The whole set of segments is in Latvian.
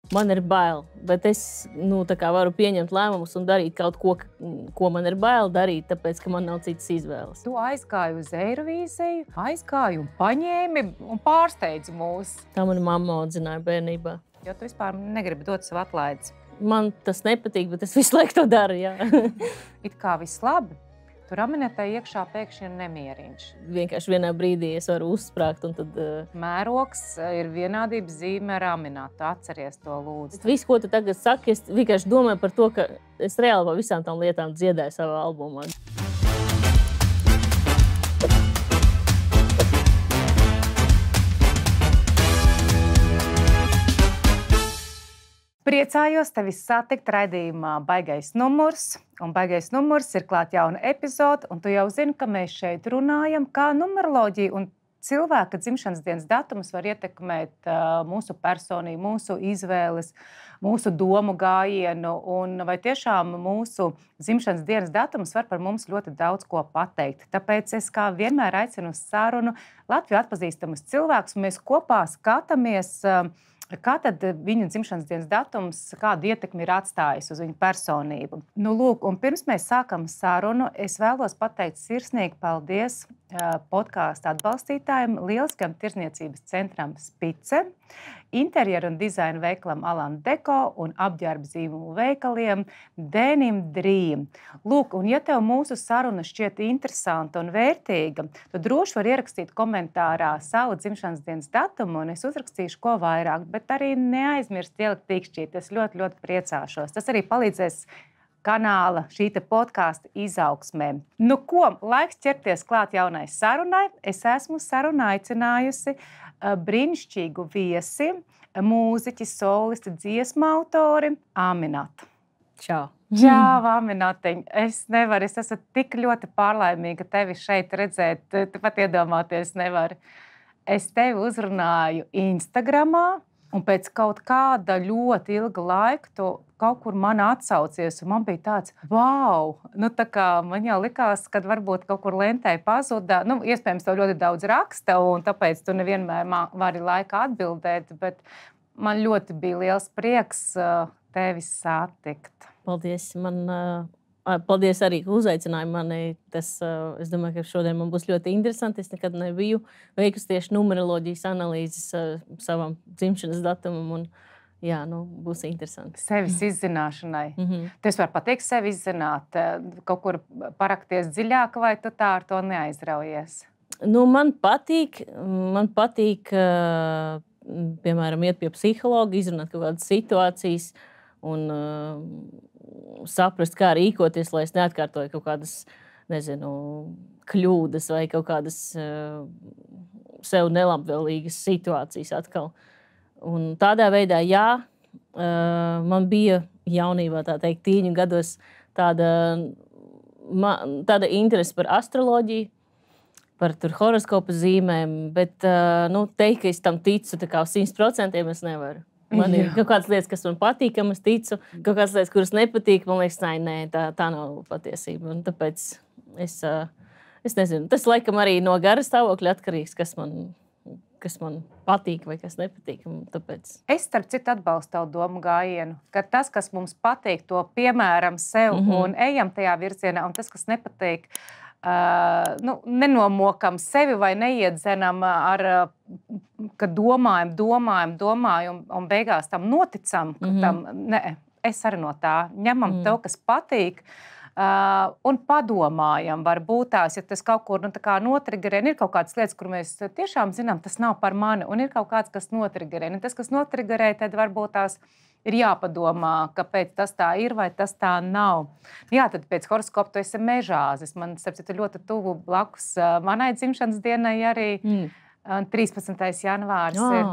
Man ir bail, bet es varu pieņemt lēmumus un darīt kaut ko, ko man ir bail darīt, tāpēc, ka man nav citas izvēles. Tu aizgāji uz Eirovīziju, aizgāji un paņēmi un pārsteidzi mūs. Tā mana mamma audzināja bērnībā. Jo tu vispār negribi dot savu atlaidi. Man tas nepatīk, bet es visu laiku to daru, jā. It kā viss labi. Tur aminetē iekšā pēkšņi ir nemieriņš. Vienkārši vienā brīdī es varu uzsprāgt un tad... Mērogs ir vienādības zīme ar aminētu. Atceries to, lūdzu. Viss, ko tu tagad saki, es vienkārši domāju par to, ka es reāli par visām tām lietām dziedāju savā albumā. Priecājos tevi satikt raidījumā Baigais numurs. Un Baigais numurs ir klāt jauna epizode, un tu jau zini, ka mēs šeit runājam, kā numeroloģija un cilvēka dzimšanas dienas datums var ietekmēt mūsu personību, mūsu izvēles, mūsu domu gājienu, un vai tiešām mūsu dzimšanas dienas datums var par mums ļoti daudz ko pateikt. Tāpēc es kā vienmēr aicinu uz sarunu Latviju atpazīstamus cilvēkus, un mēs kopā skatāmies, kā tad viņa dzimšanas dienas datums, kādu ietekmi ir atstājis uz viņu personību. Nu, lūk, un pirms mēs sākam sarunu, es vēlos pateikt sirsnīgi paldies podkāstu atbalstītājiem, lieliskam tirdzniecības centram Spice, interjeru un dizaina veikalam Alan Deko un apģērba zīmolu veikaliem Denim Dream. Lūk, un ja tev mūsu saruna šķiet interesanta un vērtīga, tad droši var ierakstīt komentārā savu dzimšanas dienas datumu, un es uzrakstīšu ko vairāk, bet arī neaizmirst ielikt tīkšķīt. Es ļoti, ļoti priecāšos. Tas arī palīdzēs kanāla, šī te podkāsta izaugsmē. Nu ko, laiks ķerties klāt jaunai sarunai. Es esmu sarunu aicinājusi brīnišķīgu viesi, mūziķi, solisti, dziesmu autori Aminatu. Čau! Čau, Aminateņ! Es esmu tik ļoti pārlaimīga tevi šeit redzēt, tu pat iedomāties nevari. Es tevi uzrunāju Instagramā, un pēc kaut kāda ļoti ilga laika tu kaut kur man atsaucies, un man bija tāds, wow! Nu, tā kā man jau likās, kad varbūt kaut kur lentē pazuda. Nu, iespējams, tev ļoti daudz raksta, un tāpēc tu nevienmēr vari laikā atbildēt, bet man ļoti bija liels prieks tevi satikt. Paldies! Paldies arī, ka uzaicināji mani. Es domāju, ka šodien man būs ļoti interesanti. Es nekad nebiju veikusi tieši numeroloģijas analīzes savam dzimšanas datumam. Un, jā, būs interesanti. Sevis izzināšanai. Tu vari pateikt sevi izzināt, kaut kur parakties dziļāk, vai tu tā ar to neaizraujies? Man patīk, piemēram, iet pie psihologa, izrunāt kaut kādas situācijas un saprast, kā rīkoties, lai es neatkārtoju kaut kādas, kļūdas vai kaut kādas sev nelabvēlīgas situācijas atkal. Un tādā veidā, jā, man bija jaunībā, tā teikt, tīņu gados tāda interese par astroloģiju, par horoskopa zīmēm, bet teikt, ka es tam ticu tā kā 100% es nevaru. Man ir kaut kādas lietas, kas man patīk, kam es ticu, kaut kādas lietas, kuras nepatīk, man liekas, nē, tā nav patiesība. Un tāpēc es nezinu, tas laikam arī no gara stāvokļa atkarīgs, kas man patīk vai kas nepatīk. Tāpēc. Es, starp citu, atbalstu tavu domu gājienu, ka tas, kas mums patīk, to piemēram sev un ejam tajā virzienā, un tas, kas nepatīk, nenomokam sevi vai neiedzenam ka domājam un beigās tam noticam, ka tam, es arī no tā ņemam to, kas patīk, un padomājam, varbūt tās, ja tas kaut kur tā kā notrigerē, ir kaut kādas lietas, kur mēs tiešām zinām, tas nav par mani, un ir kaut kāds, kas notrigerē. Un tas, kas notrigerē, tad varbūt tās ir jāpadomā, kāpēc tas tā ir vai tas tā nav. Jā, tad pēc horoskopa tu esi mežāzis. Man, starp citu, ļoti tuvu blakus manai dzimšanas dienai arī 13. janvārs ir.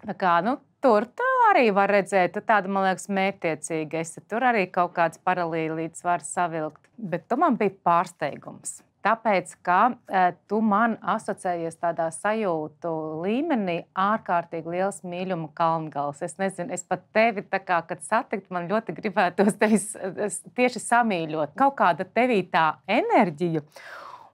Tā kā, tur arī var redzēt, tāda, man liekas, mērķtiecīga. Tur arī kaut kāds paralīlīts var savilkt. Bet tu man bija pārsteigums. Tāpēc, ka tu man asociējies tādā sajūtu līmenī ārkārtīgi liels mīļuma kalngals. Es nezinu, es pat tevi tā kā, kad satikt, man ļoti gribētos tevi tieši samīļot. Kaut kāda tevī tā enerģija.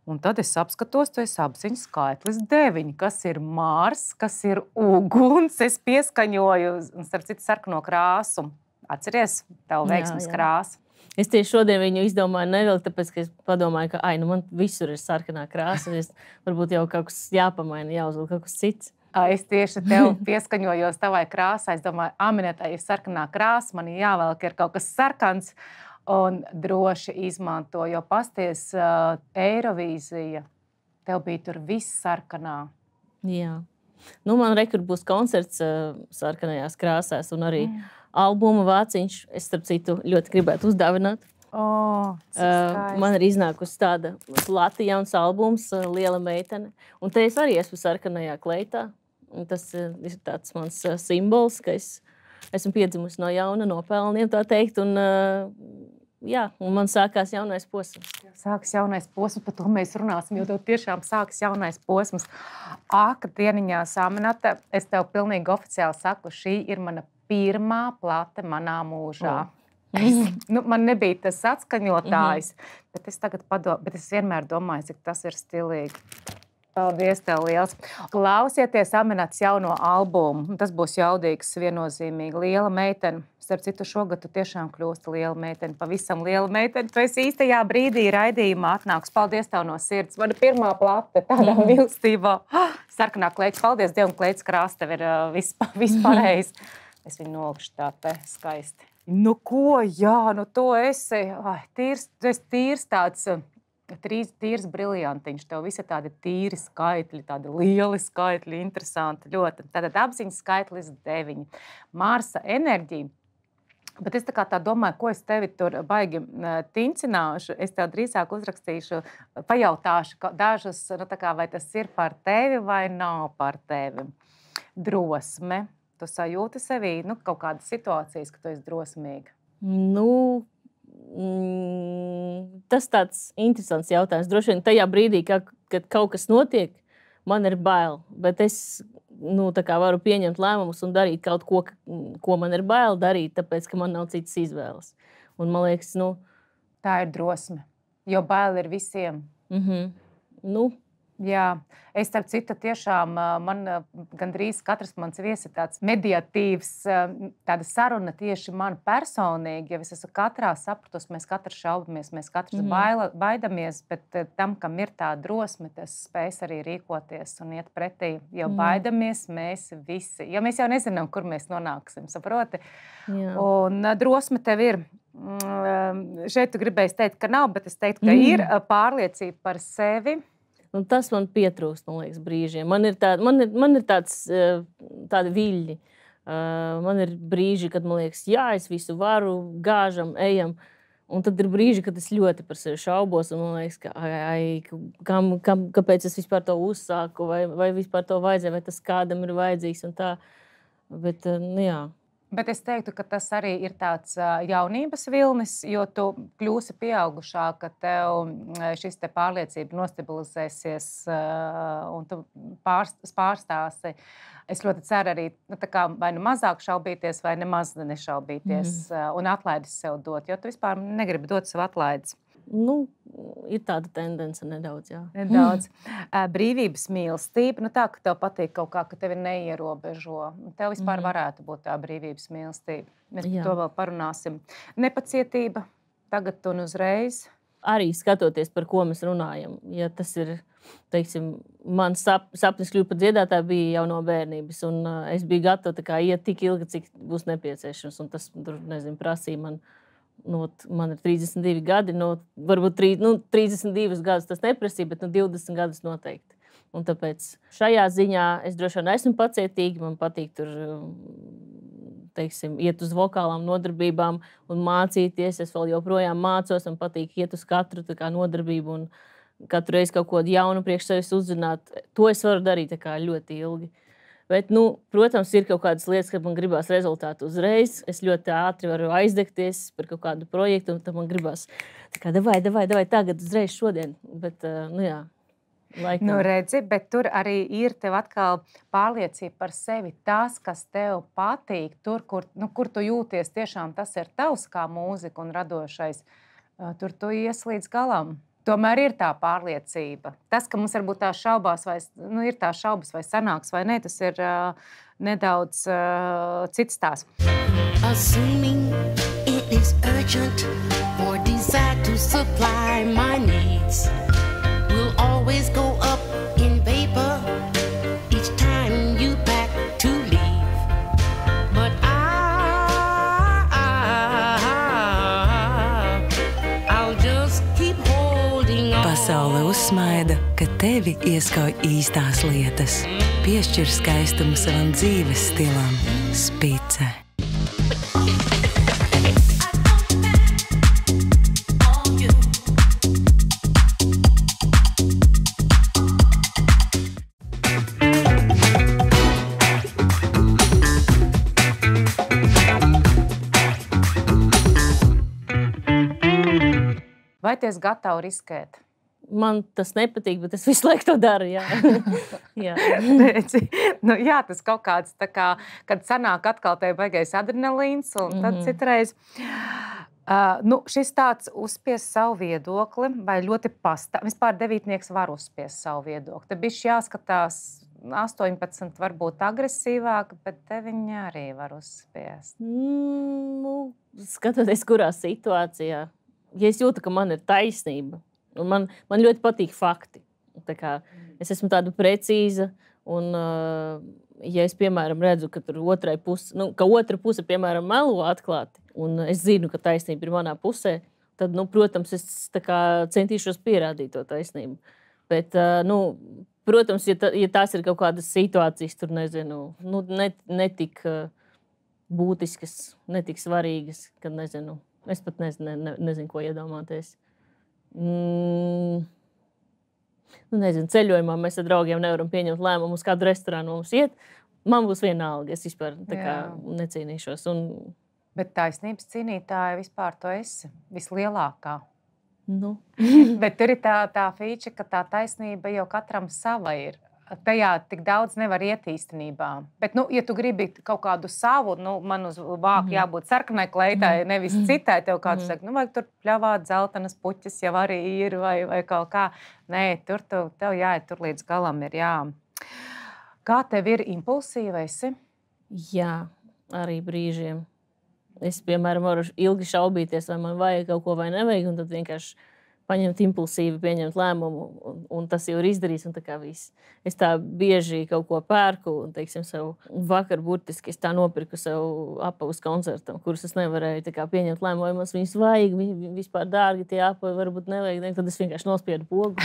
Un tad es apskatos, tu esi apziņas skaitlis 9, kas ir Mārs, kas ir uguns. Es pieskaņoju, un starp citu sarkano krāsu. Atceries tavu veiksmes krāsu? Es tieši šodien viņu izdomāju nevilkt, tāpēc, ka es padomāju, ka man visur ir sarkanā krāsa. Varbūt jau kaut kas jāpamaina, jāuzliek kaut kas cits. Es tieši tev pieskaņojos tavai krāsai. Es domāju, Aminetai ir sarkanā krāsa, man jāvelk ir kaut kas sarkans un droši izmanto, jo pasties Eirovīzija, tev bija tur viss sarkanā. Jā. Nu, man rekur būs koncerts sarkanajās krāsās un arī albuma vāciņš. Es, starp citu, ļoti gribētu uzdāvināt. Man ir iznākusi tāda plata jauns albums, Liela meitene. Un te es arī esmu sarkanajā kleitā. Un tas ir tāds mans simbols, ka es esmu piedzimusi no jauna, no pelniem, tā teikt. Un man sākās jaunais posms. Sākas jaunais posms, par to mēs runāsim, jo tev tiešām sākas jaunais posms. Ak, dieniņās, Aminata, es tev pilnīgi oficiāli saku, šī ir mana pirmā plate manā mūžā. Man nebija tas atskaņotājs, bet es vienmēr domāju, cik tas ir stilīgi. Paldies tev liels. Klausieties Aminatas jauno albumu. Tas būs jaudīgs, viennozīmīgi. Liela meitene. Starp citu, šogad tu tiešām kļūsti liela meitene, pavisam liela meitene. Tu esi īstajā brīdī raidījumā atnāks. Paldies tev no sirds. Mana pirmā plate tādā vilstībā. Sarkanā kleita. Paldies Dievam, kleitas krāsa tev ir viss pareizi. Es viņu nolikšu tā te skaisti. Nu ko, jā, nu to esi. Tīrs tāds... Tīrs briljantiņš, tev visi tādi tīri skaitļi, tādi lieli skaitļi, interesanti ļoti. Tātad apziņas skaitlis 9. Marsa enerģija. Bet es tā domāju, ko es tevi tur baigi tincināšu. Es tev drīzāk uzrakstīšu, pajautāšu dažus, vai tas ir par tevi vai nav par tevi. Drosme. Tu sajūti sevī kaut kādas situācijas, ka tu esi drosmīga? Tas tāds interesants jautājums. Droši vien tajā brīdī, kad kaut kas notiek, man ir bail. Bet es varu pieņemt lēmumus un darīt kaut ko man ir bail darīt, tāpēc, ka man nav citas izvēles. Un man liekas, tā ir drosme, jo bail ir visiem. Jā, es starp citu tiešām, man gandrīz katrs mans viesis ir tāds mediatīvs, tāda saruna tieši man personīgi, jo es esmu katrā sapratusi, mēs katrs šaubamies, mēs katrs baidamies, bet tam, kam ir tā drosme, tas spējas arī rīkoties un iet pretī, jo baidamies mēs visi, jo mēs jau nezinām, kur mēs nonāksim, saproti? Jā. Un drosme tev ir. Šeit tu gribēji teikt, ka nav, bet es teiktu, ka ir pārliecība par sevi. Tas man pietrūkst, man liekas, brīžiem. Man ir tādi viļļi. Man ir brīži, kad man liekas, jā, es visu varu, gāžam, ejam. Un tad ir brīži, kad es ļoti par sevi šaubos. Un man liekas, kāpēc es vispār to uzsāku, vai vispār to vajadzēja, vai tas kādam ir vajadzīgs. Un tā. Bet, jā. Bet es teiktu, ka tas arī ir tāds jaunības vilnis, jo tu kļūsi pieaugušāk, ka tev šis te pārliecība nostabilizēsies un tu pārstāsi. Es ļoti ceru arī vai nu mazāk šaubīties, vai nemaz nešaubīties un atlaides sev dot, jo tu vispār negribi dot sev atlaides. Ir tāda tendence nedaudz, jā. Nedaudz. Brīvības mīlestība, tā, ka tev patīk kaut kā, ka tevi neierobežo. Tev vispār varētu būt tā brīvības mīlestība. Mēs par to vēl parunāsim. Nepacietība, tagad un uzreiz. Arī skatoties, par ko mēs runājam. Ja tas ir, teiksim, mans sapnis kļūt par dziedātāju bija jau no bērnības. Un es biju gatava iet tik ilgi, cik būs nepieciešams. Un tas, prasīja man. Man ir 32 gadi, varbūt 32 gadus tas neprasīja, bet 20 gadus noteikti. Un tāpēc šajā ziņā es droši vien esmu pacietīga. Man patīk tur, teiksim, iet uz vokālām nodarbībām un mācīties. Es vēl joprojām mācos, man patīk iet uz katru nodarbību un katru reizi kaut ko jaunu priekš sevis uzzināt. To es varu darīt ļoti ilgi. Bet, protams, ir kaut kādas lietas, kad man gribās rezultātu uzreiz. Es ļoti ātri varu aizdegties par kaut kādu projektu, un tad man gribās davai, tagad uzreiz šodien. Bet, jā, laikam. Redzi, bet tur arī ir tev atkal pārliecība par sevi. Tas, kas tev patīk, tur, kur tu jūties, tiešām tas ir tavs kā mūzika un radošais. Tur tu ies līdz galam. Tomēr ir tā pārliecība. Tas, ka mums varbūt tā šaubās, vai ir tā šaubas, vai sanāks, vai nē, tas ir nedaudz cits stāsts. Assuming it is urgent for desire to supply my needs will always go up in vapor each time you pack to leave. But I'll just keep holding on. Pasaule uzsmaida, ka tevi ieskauj īstās lietas. Piešķir skaistumu savam dzīves stilam. Spice. Vai tu esi gatava riskēt? Man tas nepatīk, bet es visu laiku to daru. Jā, jā. Jā, tas kaut kāds, tā kā, kad sanāk atkal tev baigais adrenalīns, un tad citreiz. Šis tāds uzspies savu viedokli, vai ļoti vispār devītnieks var uzspies savu viedokli. Te bišķi jāskatās 18 varbūt agresīvāk, bet te viņi arī var uzspiest. Skatoties, kurā situācijā. Ja es jūtu, ka man ir taisnība, un man ļoti patīk fakti. Tā kā es esmu tāda precīza, un ja es, piemēram, redzu, ka tur otra puse, piemēram, melo atklāti, un es zinu, ka taisnība ir manā pusē, tad, protams, es tā kā centīšos pierādīt to taisnību. Bet, protams, ja tās ir kaut kādas situācijas, tur nezinu, netik būtiskas, netik svarīgas, kad nezinu. Es pat nezinu, ko iedomāties. Nezinu, ceļojumā mēs ar draugiem nevaram pieņemt lēmumu uz kādu restorānu mums iet. Man būs vienalga, es vispār tā kā necīnīšos. Bet taisnības cīnītāja vispār tu esi vislielākā. Bet tur ir tā feature, ka tā taisnība jau katram sava ir. Tajā tik daudz nevar iet īstenībā. Bet, ja tu gribi kaut kādu savu, man uz vāku jābūt sarkanai kleitai, nevis citai, tev kāds saka, vajag tur pļavāt zeltanas puķis, jau arī ir, vai kaut kā. Nē, tev jāiet tur līdz galam ir, jā. Kā tev ir impulsīva esi? Jā, arī brīžiem. Es, piemēram, varu ilgi šaubīties, vai man vajag kaut ko vai nevajag, un tad vienkārši paņemt impulsīvi, pieņemt lēmumu, un tas jau ir izdarīts, un tā kā viss. Es tā bieži kaut ko pērku, un, teiksim, vakar burtiski es tā nopirku sev apavus koncertam, kurus es nevarēju tā kā pieņemt lēmumu, vai mums viņus vajag, vispār dārgi tie apavi, varbūt nevajag, tad es vienkārši nospiedu pogu.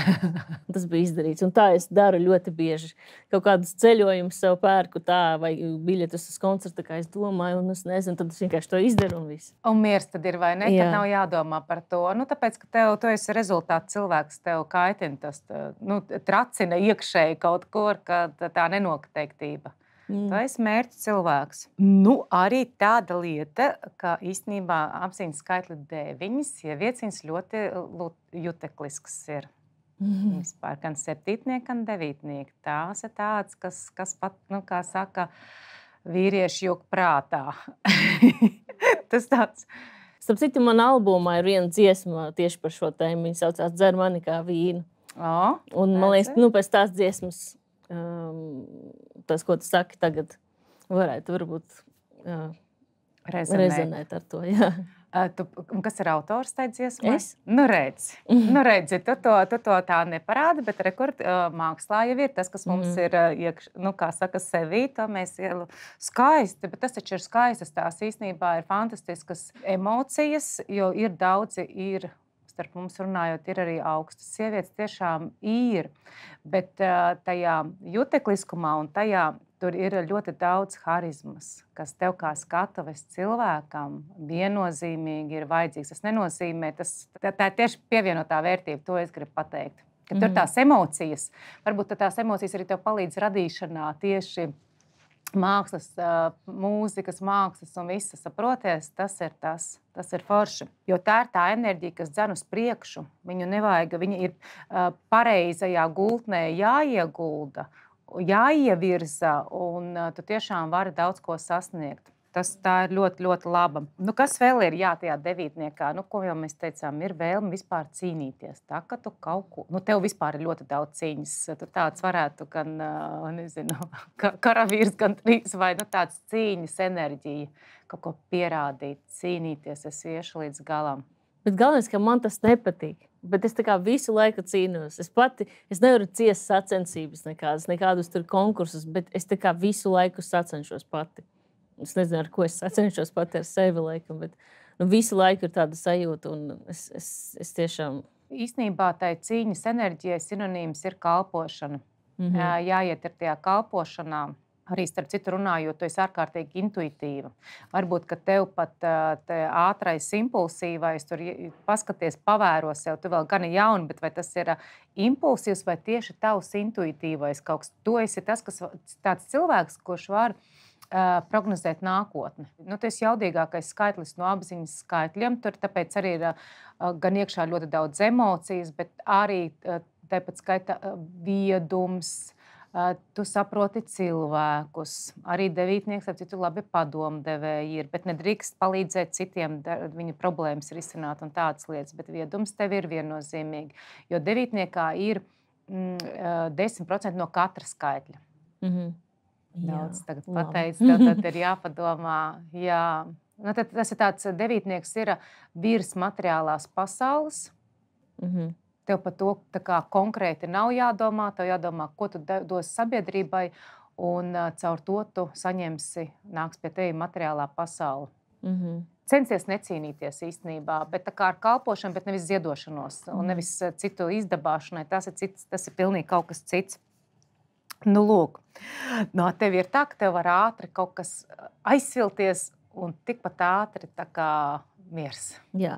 Tas bija izdarīts, un tā es daru ļoti bieži. Kaut kādus ceļojumus sev pērku tā, vai biļetus uz koncertu, kā es domāju, un es nezinu, tad es vienkārši to izdaru, un viss. Un miers tad ir, vai ne? Tad nav jādomā par to. Tāpēc, ka tu esi rezultāts cilvēks, tev kaitina tas, tracina iekšēji kaut ko, kad tā nenoteiktība. Tu esi mērķa cilvēks. Arī tāda lieta, ka īstenībā apziņas skaitli 9, sievietes viņas ļoti juteklisks ir. Vispār gan septītnieki, gan devītnieki. Tās ir tāds, kas pat, kā saka, vīrieši jok prātā. Tas tāds. Starp citu, man albumā ir viena dziesma tieši par šo tēmu. Viņa saucās Dzer mani kā vīnu. Un man liekas, pēc tās dziesmas, tas, ko tu saki tagad, varētu varbūt rezonēt ar to. Jā. Kas ir autors tai dziesmai? Es? Redzi, tu to tā neparādi, bet mākslā jau ir tas, kas mums ir, kā saka, sevī, to mēs skaisti, bet tas taču ir skaistas, tās īstenībā ir fantastiskas emocijas, jo ir daudzi, starp mums runājot, ir arī augstas sievietes, tiešām ir, bet tajā jutekliskumā un tajā tur ir ļoti daudz harizmas, kas tev kā skatuves cilvēkam viennozīmīgi ir vajadzīgs. Tas nenozīmē, tā ir tieši pievienotā vērtība, to es gribu pateikt. Ka tur tās emocijas, varbūt tās emocijas arī tev palīdz radīšanā tieši mākslas, mūzikas, mākslas un visas, saproties, tas ir forši. Jo tā ir tā enerģija, kas dzen uz priekšu. Viņu nevajag, viņa ir pareizajā gultnē jāiegulda, jāievirza, un tu tiešām vari daudz ko sasniegt. Tā ir ļoti, ļoti laba. Nu, kas vēl ir tajā devītniekā? Nu, ko jau mēs teicām, ir vēlme vispār cīnīties. Tā, ka tu kaut ko, tev vispār ir ļoti daudz cīņas. Tu tāds varētu gan, nezinu, karavīrs, gan trīs, vai tāds cīņas enerģija, kaut ko pierādīt, cīnīties, es iešu līdz galam. Bet galvenais, ka man tas nepatīk. Bet es visu laiku cīnos. Es nevaru ciest sacensības nekādus tur konkursus, bet es visu laiku sacenšos pati. Es nezinu, ar ko es sacenšos pati ar sevi laikam, bet visu laiku ir tāda sajūta, un es tiešām... Īstenībā tai cīņas enerģijai sinonīms ir kalpošana. Jāiet ar tajā kalpošanā. Arī starp citu runājot, tu esi ārkārtīgi intuitīva. Varbūt, ka tev pat ātrais, impulsīvais, tur paskaties, pavēro sev, tu vēl gan jauni, bet vai tas ir impulsīvs vai tieši tavs intuitīvais kaut kas? Tu esi tas, kas tāds cilvēks, kurš var prognozēt nākotni. Tu esi jaudīgākais skaitlis no apziņas skaitļiem, tur tāpēc arī ir gan iekšā ļoti daudz emocijas, bet arī tāpat skaita viedums, tu saproti cilvēkus. Arī devītnieks, ap citu labi padomdevēji ir, bet nedrīkst palīdzēt citiem, viņu problēmas risināt un tādas lietas, bet viedums tev ir viennozīmīgi. Jo devītniekā ir 10% no katra skaitļa. Daudz tagad pateicu, tad ir jāpadomā. Jā. Tas ir tāds devītnieks ir virs materiālās pasaules. Tev par to konkrēti nav jādomā, tev jādomā, ko tu dosi sabiedrībai, un caur to tu saņemsi, nāks pie tevi materiālā pasaule. Censies necīnīties īstenībā, bet ar kalpošanu, bet nevis ziedošanos, un nevis citu izdabāšanai, tas ir pilnīgi kaut kas cits. Lūk, tev ir tā, ka tev var ātri kaut kas aizsvilties, un tikpat ātri miers. Jā.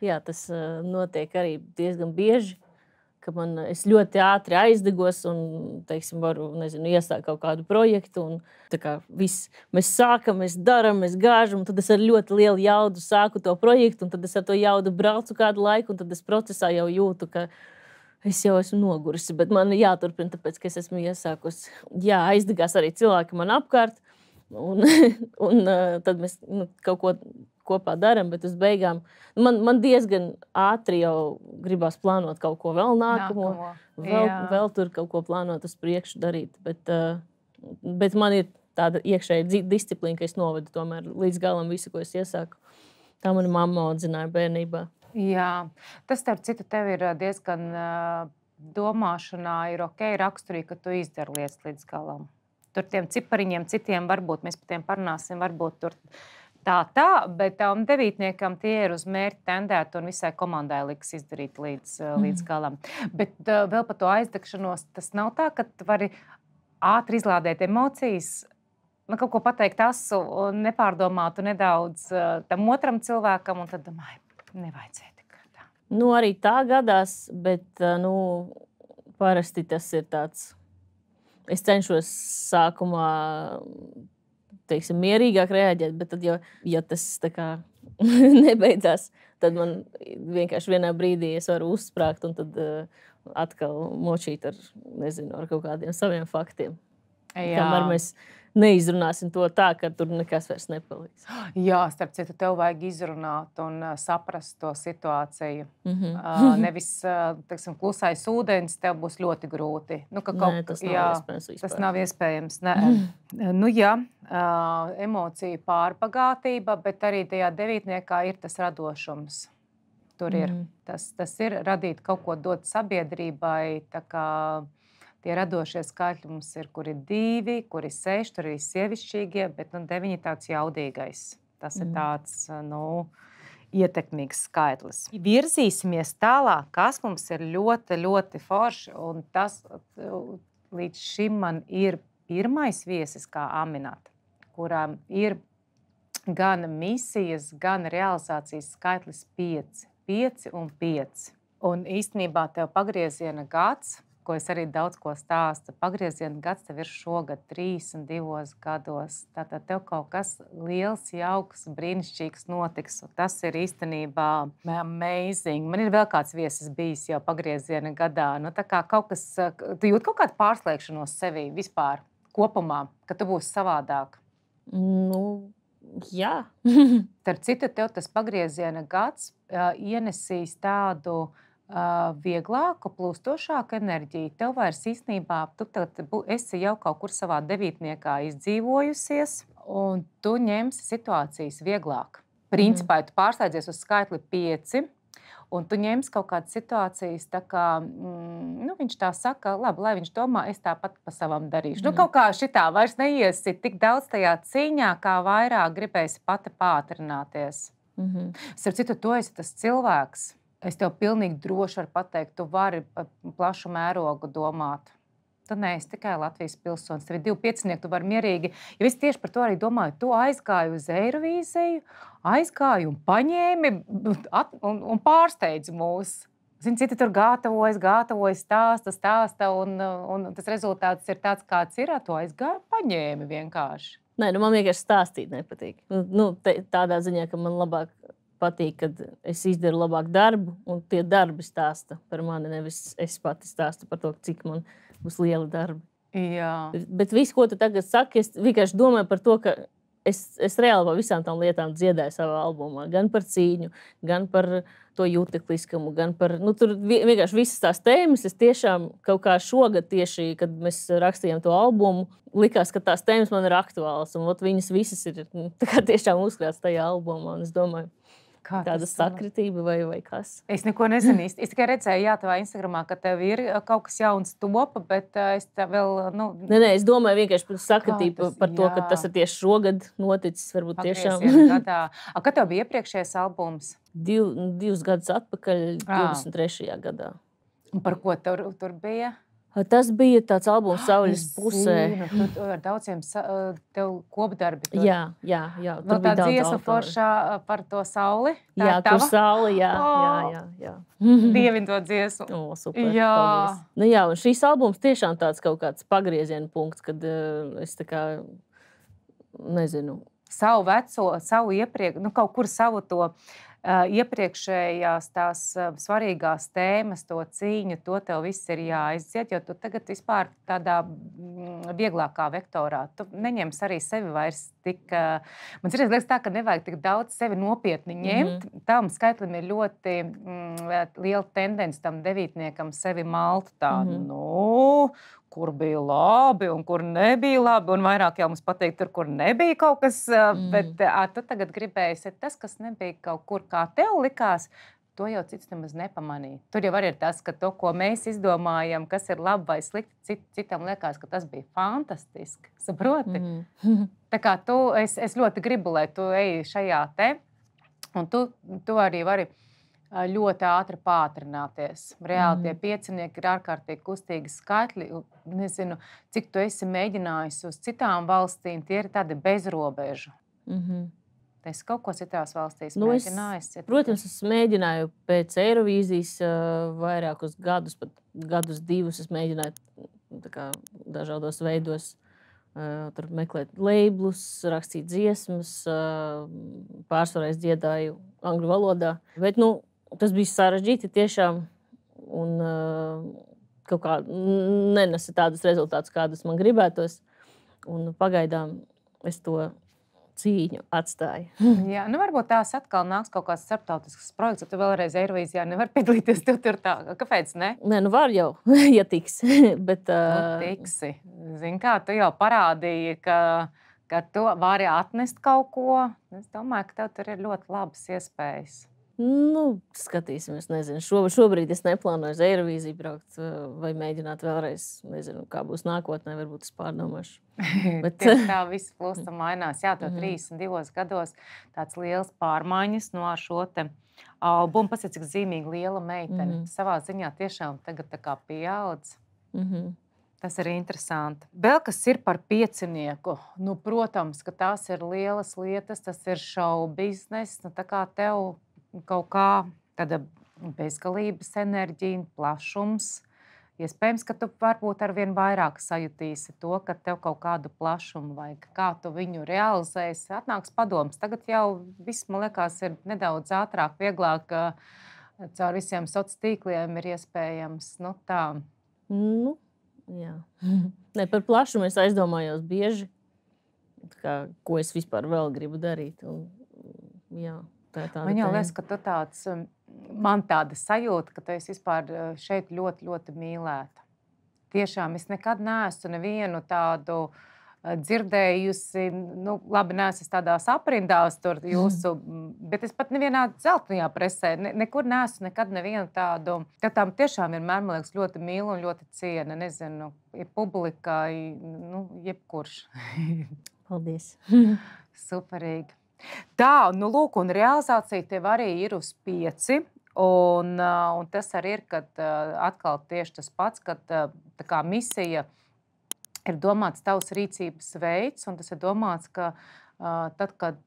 Jā, tas notiek arī diezgan bieži, ka es ļoti ātri aizdegos un, varu, iesākt kaut kādu projektu. Un, viss, mēs sākam, mēs daram, mēs gāžam, un tad es ar ļoti lielu jaudu sāku to projektu, un tad es ar to jaudu braucu kādu laiku, un tad es procesā jau jūtu, ka es jau esmu nogurusi, bet man jāturpina, tāpēc, ka es esmu iesākusi. Jā, aizdegās arī cilvēki man apkārt, un tad mēs kaut ko kopā darām, bet uz beigām man diezgan ātri jau gribās plānot kaut ko vēl nākamo. Vēl tur kaut ko plānot uz priekšu darīt. Bet man ir tāda iekšēja disciplīna, ka es novedu tomēr līdz galam visu, ko es iesāku. Tā mana mamma audzināja bērnībā. Jā, tas starp citu tev ir diezgan domāšanā ir raksturīgi, ka tu izdari lietas līdz galam. Tur tiem cipariņiem citiem varbūt, mēs par tiem parunāsim, varbūt tur tā, bet devītniekam tie ir uz mērķi tendēt un visai komandai liks izdarīt līdz galam. Bet vēl par to aizdegšanos, tas nav tā, ka tu vari ātri izlādēt emocijas, kaut ko pateikt asu un nepārdomātu nedaudz tam otram cilvēkam, un tad domāju, nevajadzēja tikai tā. Arī tā gadās, bet parasti tas ir tāds. Es cenšos sākumā, mierīgāk reaģēt, bet tad, ja tas nebeidzās, tad man vienkārši vienā brīdī es varu uzsprāgt un tad atkal močīt ar kaut kādiem saviem faktiem. Jā. Kamēr mēs neizrunāsim to tā, ka tur nekas vairs nepaliks. Jā, starp citu, tev vajag izrunāt un saprast to situāciju. Nevis, klusais ūdens tev būs ļoti grūti. Tas nav iespējams. Emociju pārbagātība, bet arī tajā devītniekā ir tas radošums. Tur ir. Tas ir radīt kaut ko dot sabiedrībai, tie radošie skaitļi mums ir, kur ir 2, kur ir 6, tur ir sievišķīgie, bet 9 ir tāds jaudīgais. Tas ir tāds, ietekmīgs skaitlis. Virzīsimies tālāk, kas mums ir ļoti, ļoti forši, un tas līdz šim man ir pirmais viesis kā Aminata, kurām ir gan misijas, gan realizācijas skaitlis 5. 5 un 5. Un īstenībā tev pagrieziena gads, ko es arī daudz ko stāstu. Pagrieziena gads tev ir šogad 32 gados. Tātad tev kaut kas liels, jauks, brīnišķīgs notiks. Un tas ir īstenībā amazing. Man ir vēl kāds viesis bijis jau pagrieziena gadā. Tā kā kaut kas, tu jūt kaut kādu pārslēgšanos sevī vispār kopumā, ka tu būsi savādāk. Nu, jā. Starp citu, tev tas pagrieziena gads ienesīs tādu vieglāku, plūstošāku enerģiju. Tev vairs īstenībā, tu esi jau kaut kur savā devītniekā izdzīvojusies, un tu ņemsi situācijas vieglāk. Principā, tu pārslēdzies uz skaitli 5, un tu ņemsi kaut kādas situācijas, tā kā viņš tā saka, labi, lai viņš domā, es tāpat pa savam darīšu. Nu, kaut kā šitā vairs neiesi tik daudz tajā cīņā, kā vairāk gribēsi pati pātrināties. Starp citu, tu esi tas cilvēks. Es tev pilnīgi droši varu pateikt, tu vari plašu mērogu domāt. Tu neesi tikai Latvijas pilsonis, tev ir 2 piecinieki, tu vari mierīgi. Ja es tieši par to arī domāju, tu aizgāji uz Eirovīziju, aizgāji un paņēmi un pārsteidzi mūs. Zini, citi tur gatavojas, stāsta, un tas rezultāts ir tāds, kāds ir, tu aizgāji un paņēmi vienkārši. Nē, man vienkārši stāstīt nepatīk. Tādā ziņā, ka man labāk patīk, kad es izdaru labāk darbu, un tie darbi stāsta par mani, nevis es pati stāstu par to, cik man būs liela darba. Jā. Bet viss, ko tu tagad saki, es vienkārši domāju par to, ka es reāli par visām tām lietām dziedāju savā albumā. Gan par cīņu, gan par to jūtekliskumu, gan par... tur vienkārši visas tās tēmas, es tiešām kaut kā šogad tieši, kad mēs rakstījām to albumu, likās, ka tās tēmas man ir aktuālas, un viņas visas ir tiešām uzkrāts tajā albumā, un es domāju, tāda sakritība vai kas? Es neko nezinu. Es tikai redzēju, tavā Instagramā, ka tev ir kaut kas jauns topa, bet es tā vēl... Nē, es domāju vienkārši par sakritību, par to, ka tas ir tieši šogad noticis, varbūt tiešām. Kad tev bija iepriekšējais albums? 2 gadus atpakaļ, 23. gadā. Un par ko tur bija? Tas bija tāds albums Saules pusē. Ar daudziem tev kopdarbi. Jā. Tur bija tā dziesma foršā par to sauli. Jā, kur sauli, jā. Dievin to dziesmu. Super. Jā. Jā, un šīs albums tiešām tāds kaut kāds pagrieziena punkts, kad es tā kā, nezinu. Savu veco, savu iepriekš, kaut kur savu to iepriekšējās tās svarīgās tēmas, to cīņu, to tev viss ir jāizdzied, jo tu tagad vispār tādā vieglākā vektorā. Tu neņems arī sevi vairs tik... Man liekas tā, ka nevajag tik daudz sevi nopietni ņemt. Tam skaitlim ir ļoti liela tendence tam devītniekam sevi malt tā, kur bija labi un kur nebija labi, un vairāk jau mums pateikt tur, kur nebija kaut kas, bet tu tagad gribēji tas, kas nebija kaut kur, kā tev likās, to jau cits nemaz nepamanīja. Tur jau arī ir tas, ka to, ko mēs izdomājam, kas ir labi vai slikti, citam liekas, ka tas bija fantastiski. Saproti? Tā kā es ļoti gribu, lai tu eji šajā te, un tu arī vari ļoti ātri pātrināties. Reāli tie piecinieki ir ārkārtīgi kustīgi skaitļi. Nezinu, cik tu esi mēģinājusi uz citām valstīm, tie ir tādi bezrobežu. Es kaut ko citās valstīs mēģināju. Protams, es mēģināju pēc Eirovīzijas vairākus gadus, pat gadus 2 es mēģināju dažādos veidos tur meklēt labelus, rakstīt dziesmas, pārsvarā es dziedāju angļu valodā. Bet, tas bija sarežģīti tiešām un kaut kā nenesa tādus rezultātus, kādus man gribētos. Un pagaidām es to cīņu atstāju. Jā, varbūt tās atkal nāks kaut kāds starptautisks projekts, tu vēlreiz Eirovīzijā nevar piedalīties, tev tur tā. Kāpēc ne? Nē, var jau, ja tiks. Bet, tiksi. Zini kā, tu jau parādīji, ka tu vari atnest kaut ko. Es domāju, ka tev tur ir ļoti labas iespējas. Skatīsimies, nezinu. Šobrīd es neplānoju uz Eirovīziju braukt vai mēģināt vēlreiz. Nezinu, kā būs nākotnē, varbūt es pārdomāšu. Bet tā viss plūsta mainās. Jā, to 32 gados tāds liels pārmaiņas no šo te albumu. Pats, cik zīmīgi liela meitene. Savā ziņā tiešām tagad tā kā pieaudz. Tas ir interesanti. Vēl kas ir par piecinieku. Protams, ka tās ir lielas lietas, tas ir šovu biznes. Tā kā tev kaut kā tāda bezgalības enerģija, plašums. Iespējams, ka tu varbūt arvien vairāk sajutīsi to, ka tev kaut kādu plašumu vajag, kā tu viņu realizēsi. Atnāks padoms. Tagad jau viss, man liekas, ir nedaudz ātrāk, vieglāk, caur visiem sociāliem tīkliem ir iespējams. Tā. Jā. Ne, par plašumu es aizdomājos bieži. ko es vispār vēl gribu darīt. Un, jā, tā ir tāda Man jau tēma. liekas, ka tu tāds, man tāda sajūta, ka tu esi vispār šeit ļoti, ļoti mīlēta. Tiešām es nekad neesmu nevienu tādu dzirdējusi, nu, labi, neesmu tādās aprindās tur jūsu, bet es pat nevienā dzeltenajā presē, nekur neesmu nekad nevienu tādu, ka tām tiešām vienmēr, man liekas, ļoti mīlu un ļoti ciena, nezinu, ir publikā, nu, jebkurš. Paldies. Superīgi. Tā, nu, lūk, un realizācija tev arī ir uz 5. Un tas arī ir, kad atkal tieši tas pats, kad tā kā misija ir domāts tavs rīcības veids, un tas ir domāts, ka tad, kad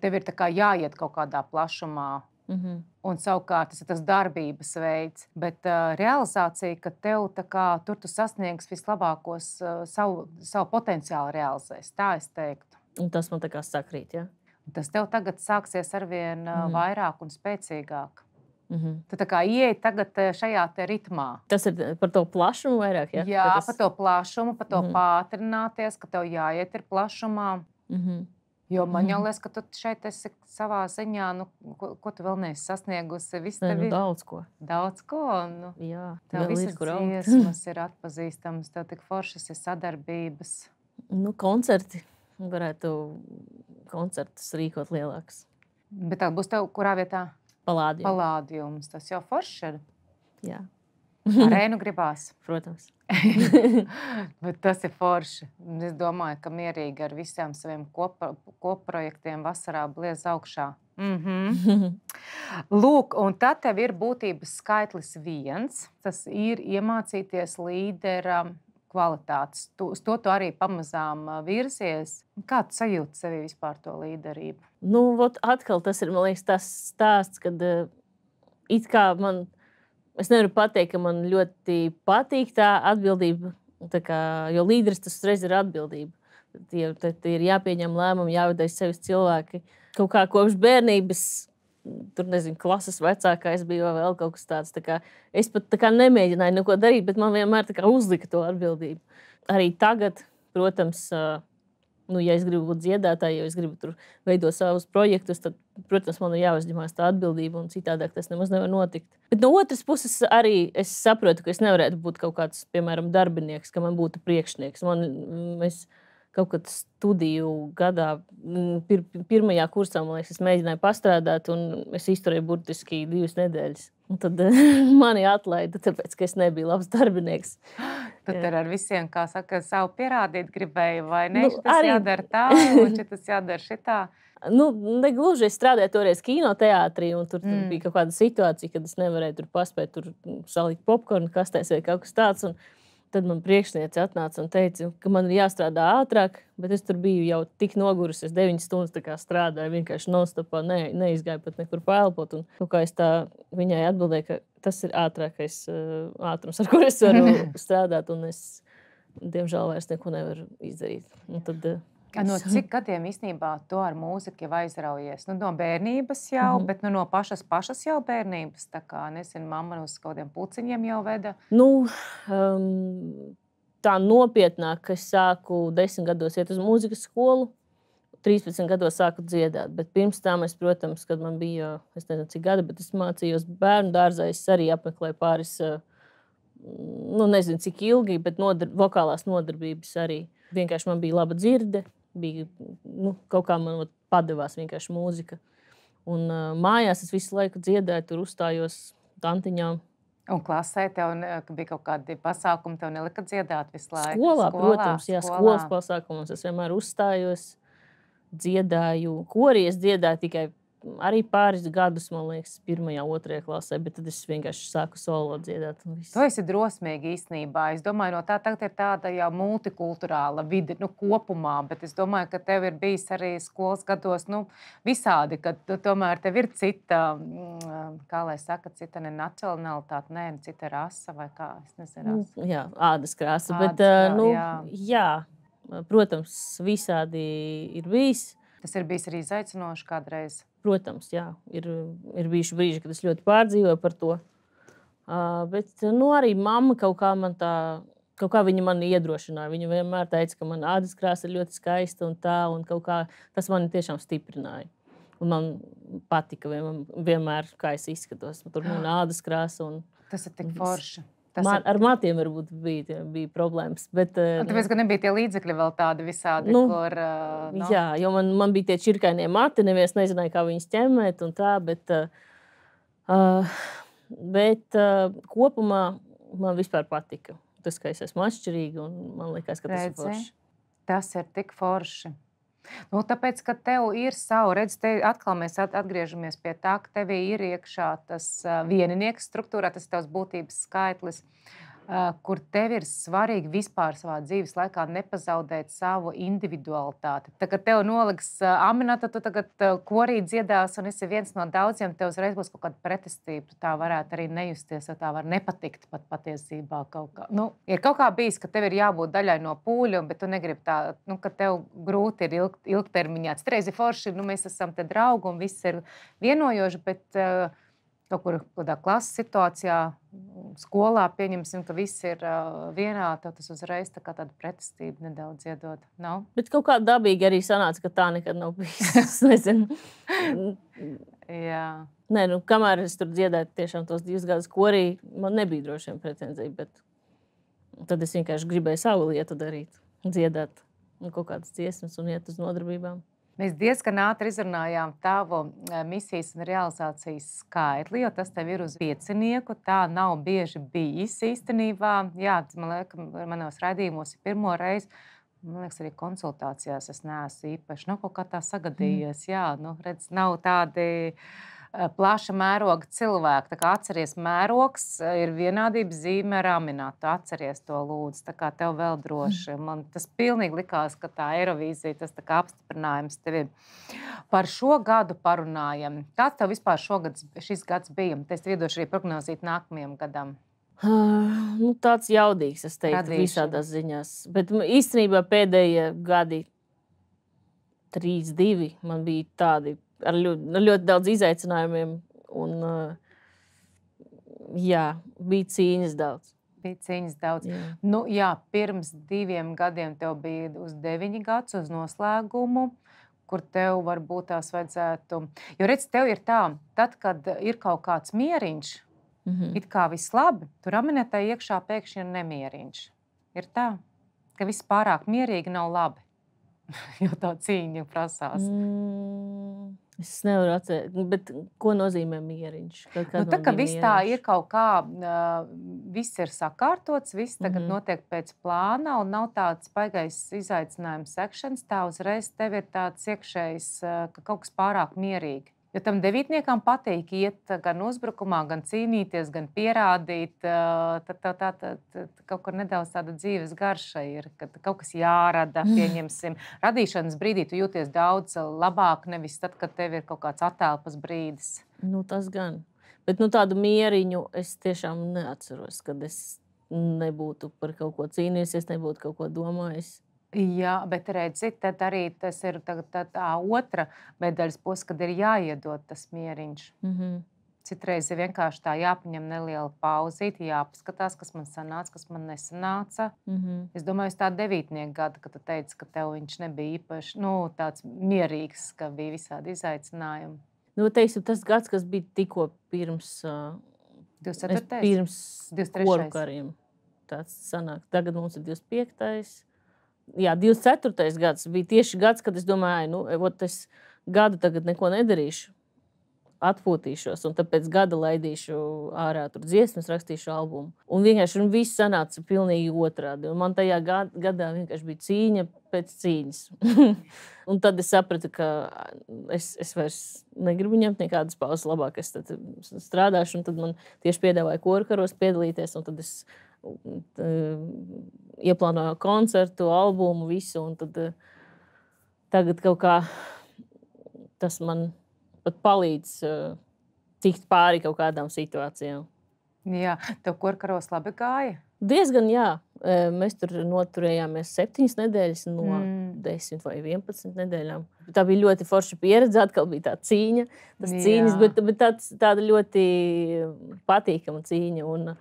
tev ir tā kā jāiet kaut kādā plašumā, un savukārt tas ir tas darbības veids, bet realizācija, ka tev tā kā tur tu sasniegs vislabākos savu potenciālu realizēs, tā es teiktu. Un tas man tā kā sakrīt, jā. Tas tev tagad sāksies arvien vairāk un spēcīgāk. Tu tā kā ieej tagad šajā te ritmā. Tas ir par to plašumu vairāk, jā? Jā, par to plašumu, par to pātrināties, ka tev jāiet ir plašumā. Jo man jau liekas, ka tu šeit esi savā ziņā, nu, ko tu vēl neesi sasniegusi. Viss Nē, tev nu, ir daudz ko. daudz ko. Nu, Jā, tev vēl visas ir, kur augt. dziesmas ir atpazīstamas, tev tik foršas ir sadarbības. Nu, koncerti. Varētu koncertus rīkot lielākus. Bet tā būs tev kurā vietā? Palādījumi. Palādījums. Tas jau forši ir. Jā, Arēnu gribās. protams. Bet tas ir forši. Es domāju, ka mierīgi ar visiem saviem kopprojektiem vasarā bliez augšā. Lūk, un tad tev ir būtības skaitlis 1. Tas ir iemācīties līdera kvalitātes. Uz to tu arī pamazām virzies. Kā tu sajūti sevi vispār to līderību? Nu, vot atkal tas ir, man liekas, tas stāsts, kad it kā man, es nevaru pateikt, ka man ļoti patīk tā atbildība, tā kā, jo līderis tas uzreiz ir atbildība. Tad ir jāpieņem lēmumi, jāvada sevis cilvēki. Kaut kā kopš bērnības, tur nezinu, klases vecākā es biju vēl kaut kas tāds. Tā kā, es pat tā kā nemēģināju neko darīt, bet man vienmēr tā kā uzlika to atbildību. Arī tagad, protams, nu, ja es gribu būt dziedātāja, ja es gribu tur veidot savus projektus, tad, protams, man ir jāuzņemās tā atbildība, un citādāk tas nemaz nevar notikt. Bet no otras puses arī es saprotu, ka es nevarētu būt kaut kāds, piemēram, darbinieks, ka man būtu priekšnieks. Es kaut kad studiju gadā, pirmajā kursā, man liekas, es mēģināju pastrādāt, un es izturēju burtiski 2 nedēļas. Un tad mani atlaida, tāpēc, ka es nebiju labs darbinieks. Tu tur ar visiem, kā saka, savu pierādīt gribēju, vai ne? Nu, Tas arī- jādara tā, un tas jādara šitā. Nu, negluži es strādāju toreiz kinoteātrī, un tur bija kaut kāda situācija, kad es nevarēju tur paspēt tur salikt popkornu kastēs vai kaut kas tāds. Un tad man priekšniece atnāca un teica, ka man ir jāstrādā ātrāk, bet es tur biju jau tik nogurusi. Es 9 stundas tā kā strādāju, vienkārši non-stopā, neizgāju pat nekur pēlpot. Un kaut kā es tā viņai atbildēju, ka tas ir ātrākais ātrums, ar kur es varu strādāt, un es, diemžēl, vairs neko nevaru izdarīt. Un tad, No cik gadiem īstenībā tu ar mūziku jau aizraujies? Nu, no bērnības jau, bet no pašas jau bērnības. Tā kā, nezinu, mamma uz kaut kādiem puciņiem jau veda. nu, tā nopietnāk, ka es sāku 10 gados iet uz mūzikas skolu, 13 gados sāku dziedāt. Bet pirms tam es, protams, kad man bija, es nezinu, cik gadi, bet es mācījos bērnu dārzā, es arī apmeklēju pāris, nu, nezinu, cik ilgi, bet vokālās nodarbības arī. Vienkārši man bija laba dzirde, bija, nu, kaut kā man padevās vienkārši mūzika. Un mājās es visu laiku dziedāju, tur uzstājos tantiņām. Un klasē tev bija kaut kādi pasākumi, tev nelika dziedāt visu laiku? Skolā, protams, jā, skolas pasākumos es vienmēr uzstājos, dziedāju. Korī es dziedāju tikai arī pāris gadus, man liekas, 1. un 2. klasē, bet tad es vienkārši sāku solo dziedāt. Tu esi drosmīgi īstenībā. Es domāju, no tā tagad ir tāda jau multikulturāla vide, nu, kopumā, bet es domāju, ka tev ir bijis arī skolas gados, nu, visādi, ka tomēr tev ir cita, kā lai saka, cita ne nacionalitāte, ne cita rasa vai kā, es nezinu. Nu, jā, ādas krāsa, bet, nu, jā, protams, visādi ir bijis. Tas ir bijis arī izaicinoši kādreiz. Protams, jā, ir bijuši brīži, kad es ļoti pārdzīvoju par to. Bet nu, arī mamma kaut kā man tā kaut kā viņa mani iedrošināja. Viņa vienmēr teica, ka mana ādas krāsa ir ļoti skaista un tā, un kaut kā tas mani tiešām stiprināja. Un man patika vienmēr, kā es izskatos. Tur mana ādas krāsa. Tas ir tik forši. Ar matiem varbūt bija problēmas. Bet, tāpēc, ka nebija tie līdzekļi vēl tādi visādi, kur... Jā, jo man bija tie čirkainie mati, neviens nezināja, kā viņus ķemmēt un tā, bet kopumā man vispār patika. Tas, ka es esmu atšķirīga un man liekas, ka tas ir forši. Tas ir tik forši. Tāpēc, ka tev ir savu, atkal mēs atgriežamies pie tā, ka tev ir iekšā tas vieninieks struktūrā, tas ir tavs būtības skaitlis, kur tev ir svarīgi vispār savā dzīves laikā nepazaudēt savu individualitāti. Tā, kad tev noliks aminata, tu tagad korī dziedās un esi viens no daudziem, tev uzreiz būs kaut kāda pretestība. Tā varētu arī nejusties, tā var nepatikt pat patiesībā kaut kā. Ir kaut kā bijis, ka tev ir jābūt daļai no pūļa, bet tu negribi tā, ka tev grūti ir ilgtermiņā. Citreiz ir forši, mēs esam te draugi un viss ir vienojoši, bet kaut kur kādā klases situācijā, skolā pieņemsim, ka viss ir vienā, tev tas uzreiz tā kā tāda pretestība nedaudz iedod. Nav? Bet kaut kā dabīgi arī sanāca, ka tā nekad nav bijis. Es nezinu. Jā. Nē, kamēr es tur dziedāju tiešām tos 2 gadus korī, man nebija droši vien pretenzija, bet tad es vienkārši gribēju savu lietu darīt, dziedāt kaut kādas dziesmas un iet uz nodarbībām. Mēs diezgan ātri izrunājām tavu misijas un realizācijas skaitli, jo tas tev ir uz 5. Tā nav bieži bijis īstenībā. Jā, man liekas, manos raidījumos ir pirmo reizi. Man liekas, arī konsultācijās es neesmu īpaši. Kaut kā tā sagadījies. Jā, redz, nav tādi plaša mēroga cilvēki. Tā kā atceries, mērogs ir vienādības zīme ar aminatu. Atceries to lūdzu. Tā kā tev vēl droši. Man tas pilnīgi likās, ka tā Eirovīzija, tas tā kā apstiprinājums tev ir. Par šo gadu parunājam. Kāds tev vispār šis gads bija? Es tev iedošu arī prognozīt nākamajam gadam. Tāds jaudīgs, es teiktu, visādās ziņās. Bet īstenībā pēdējie gadi 3-2 man bija tādi ar ļoti daudz izaicinājumiem un jā, bija cīņas daudz. Bija cīņas daudz. Jā. Pirms 2 gadiem tev bija uz 9 gadus uz noslēgumu, kur tev varbūt tās vajadzētu... Jo redz, tev ir tā, tad, kad ir kaut kāds mieriņš, it kā viss labi, tur aminētai iekšā pēkšņi ir nemieriņš. Ir tā, ka viss pārāk mierīgi nav labi, jo tā cīņa prasās. Es nevaru atcerēt, bet ko nozīmē mieriņš? Tā kā viss tā ir kaut kā, viss ir sakārtots, viss tagad notiek pēc plāna un nav tāds baigais izaicinājums sekšanas, tā uzreiz tev ir tāds iekšējs, ka kaut kas pārāk mierīgi. Jo tam 9-niekam patīk iet gan uzbrukumā, gan cīnīties, gan pierādīt. Tad kaut kur nedaudz tāda dzīves garša ir, kad kaut kas jārada, pieņemsim. Radīšanas brīdī tu jūties daudz labāk, nevis tad, kad tev ir kaut kāds attelpas brīdis. Tas gan. Bet tādu mieriņu es tiešām neatceros, kad es nebūtu par kaut ko cīnījusies, nebūtu kaut ko domājis. Jā, bet redzi, tad arī tas ir tā otra medaļas puse, kad ir jāiedod tas mieriņš. Citreiz ir vienkārši tā jāpaņem neliela pauzīte, jāpaskatās, kas man sanāca, kas man nesanāca. Es domāju, uz tā 9. gada, kad tu teici, ka tev viņš nebija īpaši tāds mierīgs, ka bija visādi izaicinājumi. Teiksim, tas gads, kas bija tikko pirms 24. Pirms 23. koru kariem. Tāds sanāk. Tagad mums ir 25. Jā, 24. gads bija tieši gads, kad es domāju, es gadu tagad neko nedarīšu, atpūtīšos, un tāpēc gada laidīšu ārā tur dziesmas, rakstīšu albumu. Un vienkārši viss sanāca pilnīgi otrādi. Un man tajā gadā vienkārši bija cīņa pēc cīņas. Un tad es sapratu, ka es vairs negribu ņemt nekādas pauzes, labāk es tad strādāšu, un tad man tieši piedāvāja koru karos piedalīties, un tad es ieplānoju koncertu, albumu, visu, un tad tagad kaut kā tas man pat palīdz tikt pāri kaut kādām situācijām. Jā, tev korkaros labi gāja? Diezgan, jā. Mēs tur noturējāmies 7 nedēļas no 10 vai 11 nedēļām. Tā bija ļoti forša pieredze, atkal bija tā cīņa, tas cīņas, bet tāda ļoti patīkama cīņa.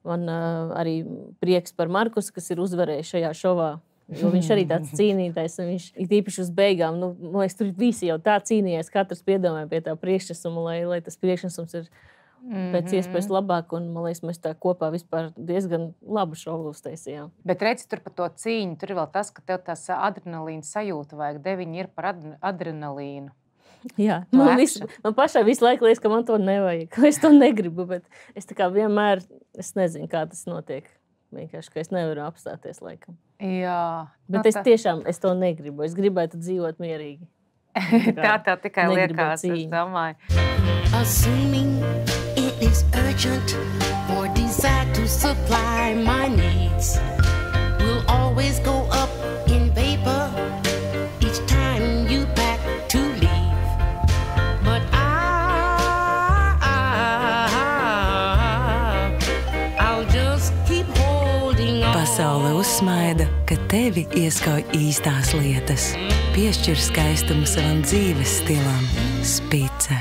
Man arī prieks par Markusu, kas ir uzvarējis šajā šovā. Jo viņš arī tāds cīnītājs, un viņš ir īpaši uz beigām. Nu, man liekas, tur visi jau tā cīnījās, katrs piedomāja pie tā priekšnesuma, lai tas priekšnesums ir pēc iespējas labāk. Un, man liekas, mēs tā kopā vispār diezgan labu šovu uztaisījām. Bet redzi, tur par to cīņu, tur ir vēl tas, ka tev tās adrenalīna sajūta vajag. Deviņi ir par adrenalīnu. Jā, man pašai visu laiku liekas, ka man to nevajag, ka es to negribu, bet es tā kā vienmēr, es nezinu, kā tas notiek. Vienkārši, ka es nevaru apstāties laikam. Jā. Bet es to negribu. Es gribētu dzīvot mierīgi. Tā tikai liekas, es domāju. Assuming it is urgent for desire to supply my needs will always go up in vapor each time you pack to leave. But I'll just keep holding on. Pasaule uzsmaida, ka tevi ieskauj īstās lietas. Piešķir skaistumu savam dzīves stilam. Spice.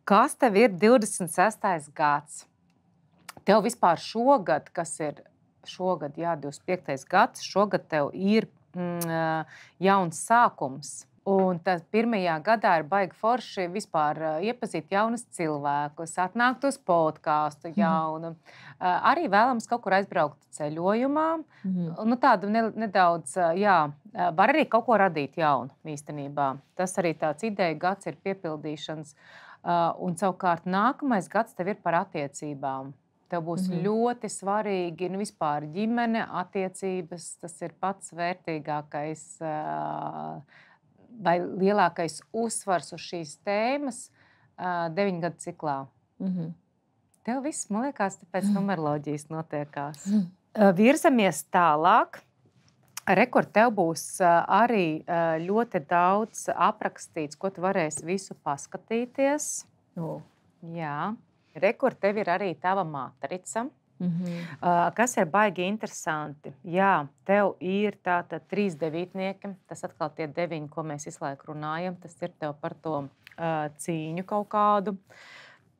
Kas tev ir 26. gads? Tev vispār šogad, kas ir šogad, 25. gads, šogad tev ir jauns sākums. Un tas pirmajā gadā ir baigi forši vispār iepazīt jaunus cilvēkus, atnākt uz podcastu jaunu. Arī vēlams kaut kur aizbraukt ceļojumā. Nu, tādu nedaudz, var arī kaut ko radīt jaunu īstenībā. Tas arī tāds ideja gads ir piepildīšanas. Un savukārt nākamais gads tev ir par attiecībām. Tev būs ļoti svarīgi, vispār ģimene, attiecības, tas ir pats vērtīgākais vai lielākais uzsvars uz šīs tēmas 9 gadu ciklā. Tev viss, man liekas, pēc numeroloģijas notiekās. Virzamies tālāk. Rekord, tev būs arī ļoti daudz aprakstīts, ko tu varēsi visu paskatīties. Jā. Rekord, tev ir arī tava matrica, kas ir baigi interesanti. Jā, tev ir tātad 3 devītnieki, tas atkal tie 9, ko mēs visu laiku runājam, tas ir tev par to cīņu kaut kādu.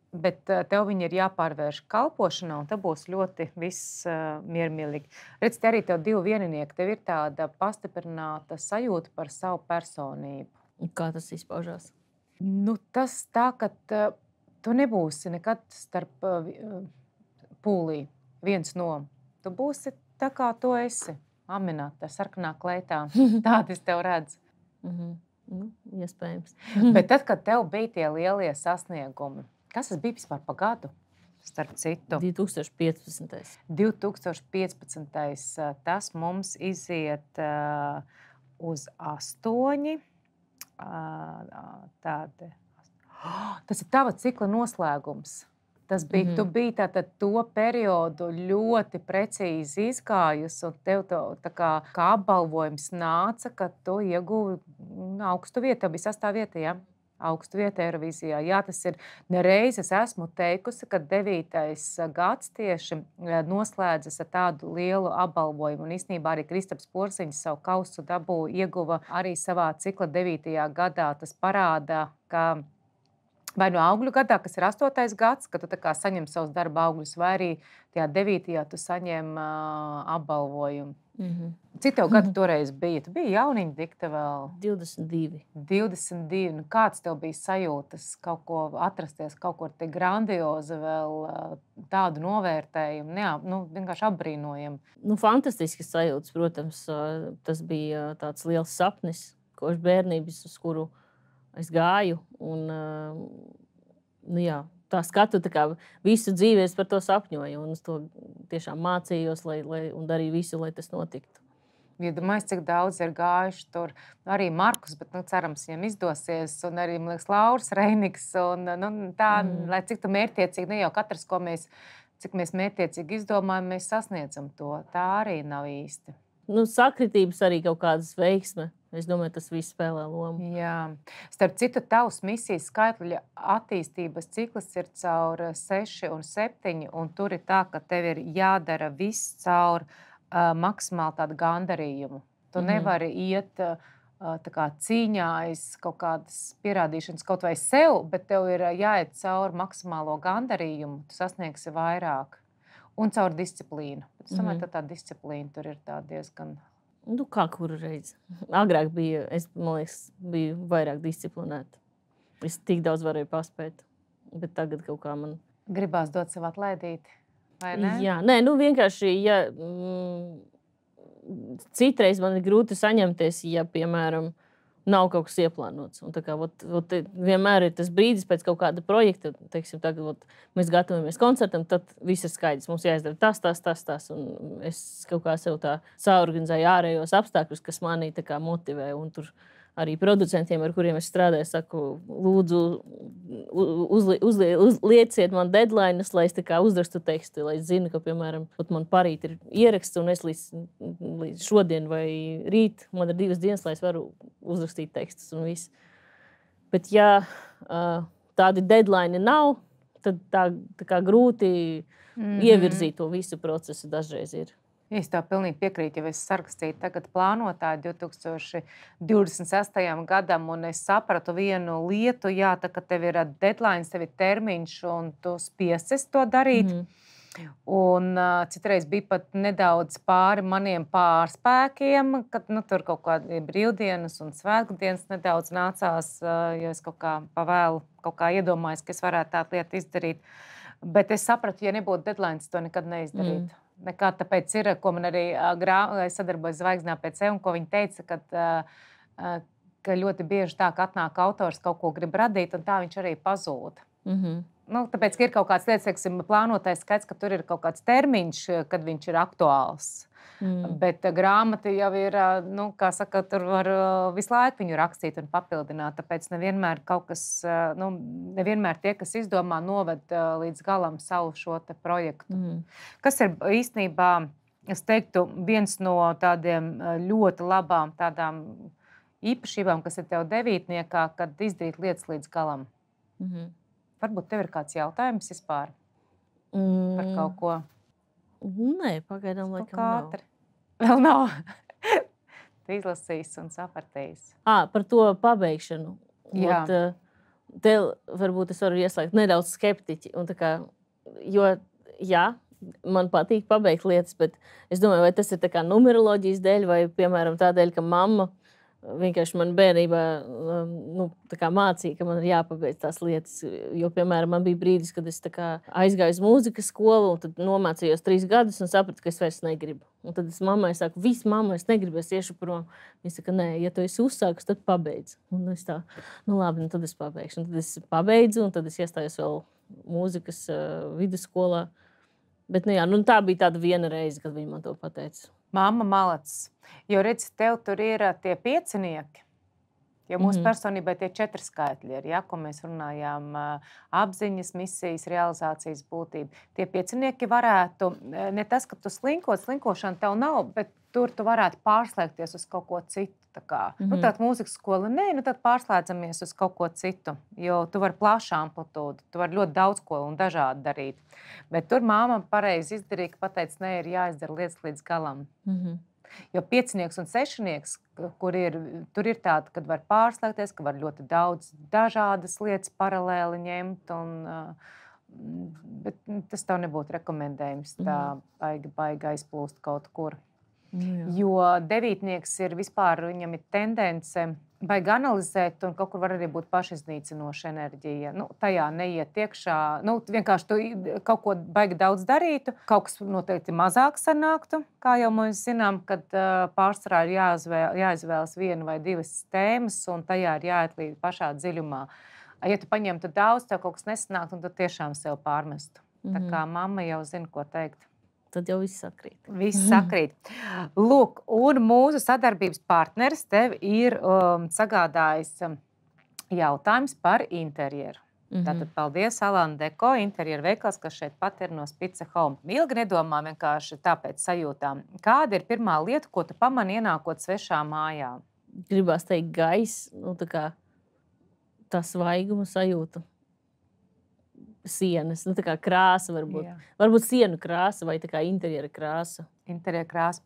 Bet tev viņi ir jāpārvērš kalpošanā, un tev būs ļoti viss miermīlīgi. Redz, te arī tev 2 vieninieki, tev ir tāda pastiprināta sajūta par savu personību. Kā tas izpaužās? Nu, tas tā, ka tu nebūsi nekad starp pūlī viens no. Tu būsi tā, kā tu esi, Aminata, sarkanā kleitā. Tādi es tev redzu. Iespējams. Bet tad, kad tev bija tie lielie sasniegumi, kas tas bija vispār pa gadu, starp citu? 2015. 2015. Tas mums iziet uz 8. Tādi. Tas ir tava cikla noslēgums. Tas bija, tu biji tātad to periodu ļoti precīzi izgājusi, un tev tā kā apbalvojums nāca, ka tu ieguvi augstu vietu. Tev bija 6. vieta, ja? Augstu vietu Eirovīzijā. Jā, tas ir nereiz es esmu teikusi, ka 9. gads tieši noslēdzas ar tādu lielu apbalvojumu. Un īstenībā arī Kristaps Porziņš savu kausu ieguva arī savā cikla 9. gadā. Tas parāda, ka vai no augļu gadā, kas ir 8. gads, kad tu tā kā saņem savus darba augļus, vai arī tajā 9. tu saņem apbalvojumu. Cik tev gadu toreiz bija? Tu biji jauniņa dikta vēl? 22. 22. Nu, kāds tev bija sajūtas kaut ko atrasties, kaut ko tik grandiozi vēl tādu novērtējumu? Jā, vienkārši apbrīnojam. Fantastiski sajūtas, protams. Tas bija tāds liels sapnis, kopš bērnības, uz kuru es gāju. Un, jā, tā skatu tā kā visu dzīvi es par to sapņoju. Un es to tiešām mācījos un darīju visu, lai tas notiktu. Iedomājies, cik daudz ir gājuši tur. Arī Markus, bet cerams, viņam izdosies. Un arī, man liekas, Lauris Reiniks. Un, tā, lai cik tu mērķtiecīgi, ne jau katrs, cik mēs mērķtiecīgi izdomājam, mēs sasniedzam to. Tā arī nav īsti. Sakritības arī kaut kādas veiksme. Es domāju, tas viss spēlē lomu. Jā. Starp citu, tavs misijas skaitļa attīstības cikls ir caur 6 un 7, un tur ir tā, ka tev ir jādara viss caur maksimāli tādu gandarījumu. Tu nevari iet tā kā cīņā aiz kaut kādas pierādīšanas kaut vai sev, bet tev ir jāiet caur maksimālo gandarījumu, tu sasniegsi vairāk. Un caur disciplīnu. Es domāju, ka tā disciplīna tur ir tā diezgan... Nu, kā kuru reizi. Agrāk bija, man liekas, biju vairāk disciplinēta. Es tik daudz varēju paspēt, bet tagad kaut kā man... Gribās dot sev atlaidīt, vai ne? Jā, nē, nu vienkārši, ja citreiz man ir grūti saņemties, ja, piemēram, nav kaut kas ieplānots. Un tā kā vienmēr ir tas brīdis pēc kaut kāda projekta, teiksim, tagad mēs gatavojamies koncertam, tad viss ir skaidrs. Mums jāizdara tas. Un es kaut kā sev tā saorganizēju ārējos apstākļus, kas manī tā kā motivē. Un tur arī producentiem, ar kuriem es strādāju, saku, lūdzu, uzlieciet man deadlines, lai es tā kā uzrakstu tekstu, lai es zinu, ka, piemēram, man parīt ir ieraksts, un es līdz šodien vai rīt, man ir 2 dienas, lai es varu uzrakstīt tekstus un viss. Bet, ja tādi deadline nav, tad tā kā grūti ievirzīt to visu procesu dažreiz ir. Es tev pilnīgi piekrītu, ja es sarakstīju tagad plānotāju 2026. gadam, un es sapratu vienu lietu, jā, tā, ka tev ir deadlines, tev ir termiņš, un tu spiesis to darīt. Un citreiz bija pat nedaudz pāri maniem pārspēkiem, kad tur kaut kādi brīvdienas un svētku dienas nedaudz nācās, jo es kaut kā pavēlu, kaut kā iedomājos, ka es varētu tādu lietu izdarīt. Bet es sapratu, ja nebūtu deadlines, to nekad neizdarītu. Nekā tāpēc ir, ko man arī es sadarbojos Zvaigznā pēc un ko viņa teica, ka ļoti bieži tā, ka atnāk autors kaut ko grib radīt, un tā viņš arī pazūd. Nu, tāpēc, ka ir kaut kāds lietas, teiksim, plānotais skaits, ka tur ir kaut kāds termiņš, kad viņš ir aktuāls. Bet grāmata jau ir, nu, kā saka, tur var visu laiku viņu rakstīt un papildināt. Tāpēc nevienmēr kaut kas, nu, nevienmēr tie, kas izdomā, noved līdz galam savu šo te projektu. Kas ir īstenībā, es teiktu, viens no tādiem ļoti labām tādām īpašībām, kas ir tev devītniekā, kad izdarīt lietas līdz galam. Varbūt tev ir kāds jautājums vispār par kaut ko? Nē, pagaidām laikam nav. Vēl nav. Tu izlasīs un sapratīs. Par to pabeigšanu. Jā. Te varbūt es varu ieslēgt nedaudz skeptiķi. Un tā kā, jo, jā, man patīk pabeigt lietas, bet es domāju, vai tas ir tā kā numeroloģijas dēļ vai, piemēram, tādēļ, ka mamma vienkārši man bērnībā mācīja, ka man ir jāpabeidz tās lietas. Jo, piemēram, man bija brīdis, kad es aizgāju uz mūzikas skolu un tad nomācījos 3 gadus un sapratu, ka es vairs negribu. Un tad es mammai saku, viss mamma, es negribu, es iešu prom. Viņa saka, nē, ja tu esi uzsākus, tad pabeidz. Un es tā, nu labi, tad es pabeigšu. Un tad es pabeidzu un tad es iestājos vēl mūzikas vidusskolā. Bet tā bija tāda viena reize, kad viņa man to pateica. Mamma malacis. Jo, redz, tev tur ir tie piecinieki. Jo mūsu personībai tie 4 skaitļi ir, ja, ko mēs runājām, apziņas, misijas, realizācijas būtība. Tie piecinieki varētu, ne tas, ka tu slinkošana tev nav, bet tur tu varētu pārslēgties uz kaut ko citu. Nu, tāda mūzikas skola, nē, nu tad pārslēdzamies uz kaut ko citu, jo tu vari plašu amplitūdu, tu vari ļoti daudz ko un dažādi darīt. Bet tur māma pareizi izdarīja, ka pateica, nē, ir jāizdara lietas līdz galam. Jo piecinieks un sešnieks, tur ir tāda, kad var pārslēgties, ka var ļoti daudz dažādas lietas paralēli ņemt, bet tas tev nebūtu rekomendējums tā baigi aizplūst kaut kur. Jo devītnieks ir vispār, viņam ir tendence baigi analizēt un kaut kur var arī būt pašiznīcinoša enerģija. Nu, tajā neiet iekšā, nu, vienkārši tu kaut ko baigi daudz darītu, kaut kas noteikti mazāk sanāktu, kā jau mēs zinām, kad pārsvarā ir jāizvēlas 1 vai 2 tēmas un tajā ir jāiet līdz pašā dziļumā. Ja tu paņemtu daudz, tev kaut kas nesanāktu un tu tiešām sev pārmestu. Tā kā mamma jau zina, ko teikt. Tad jau viss sakrīt. Viss sakrīt. Lūk, un mūsu sadarbības partneris tev ir sagādājis jautājums par interjeru. Tātad paldies Alana Deko, interjeru veikals, kas šeit pat ir no Spice Home. Ilgi nedomā vienkārši tāpēc sajūtām. Kāda ir pirmā lieta, ko tu pamani ienākot svešā mājā? gribās teikt gaisa, nu, tā svaiguma sajūta. Sienas, nu, tā kā krāsa varbūt. Jā. Varbūt sienu krāsa vai tā kā interjera krāsa. Interjera krāsa.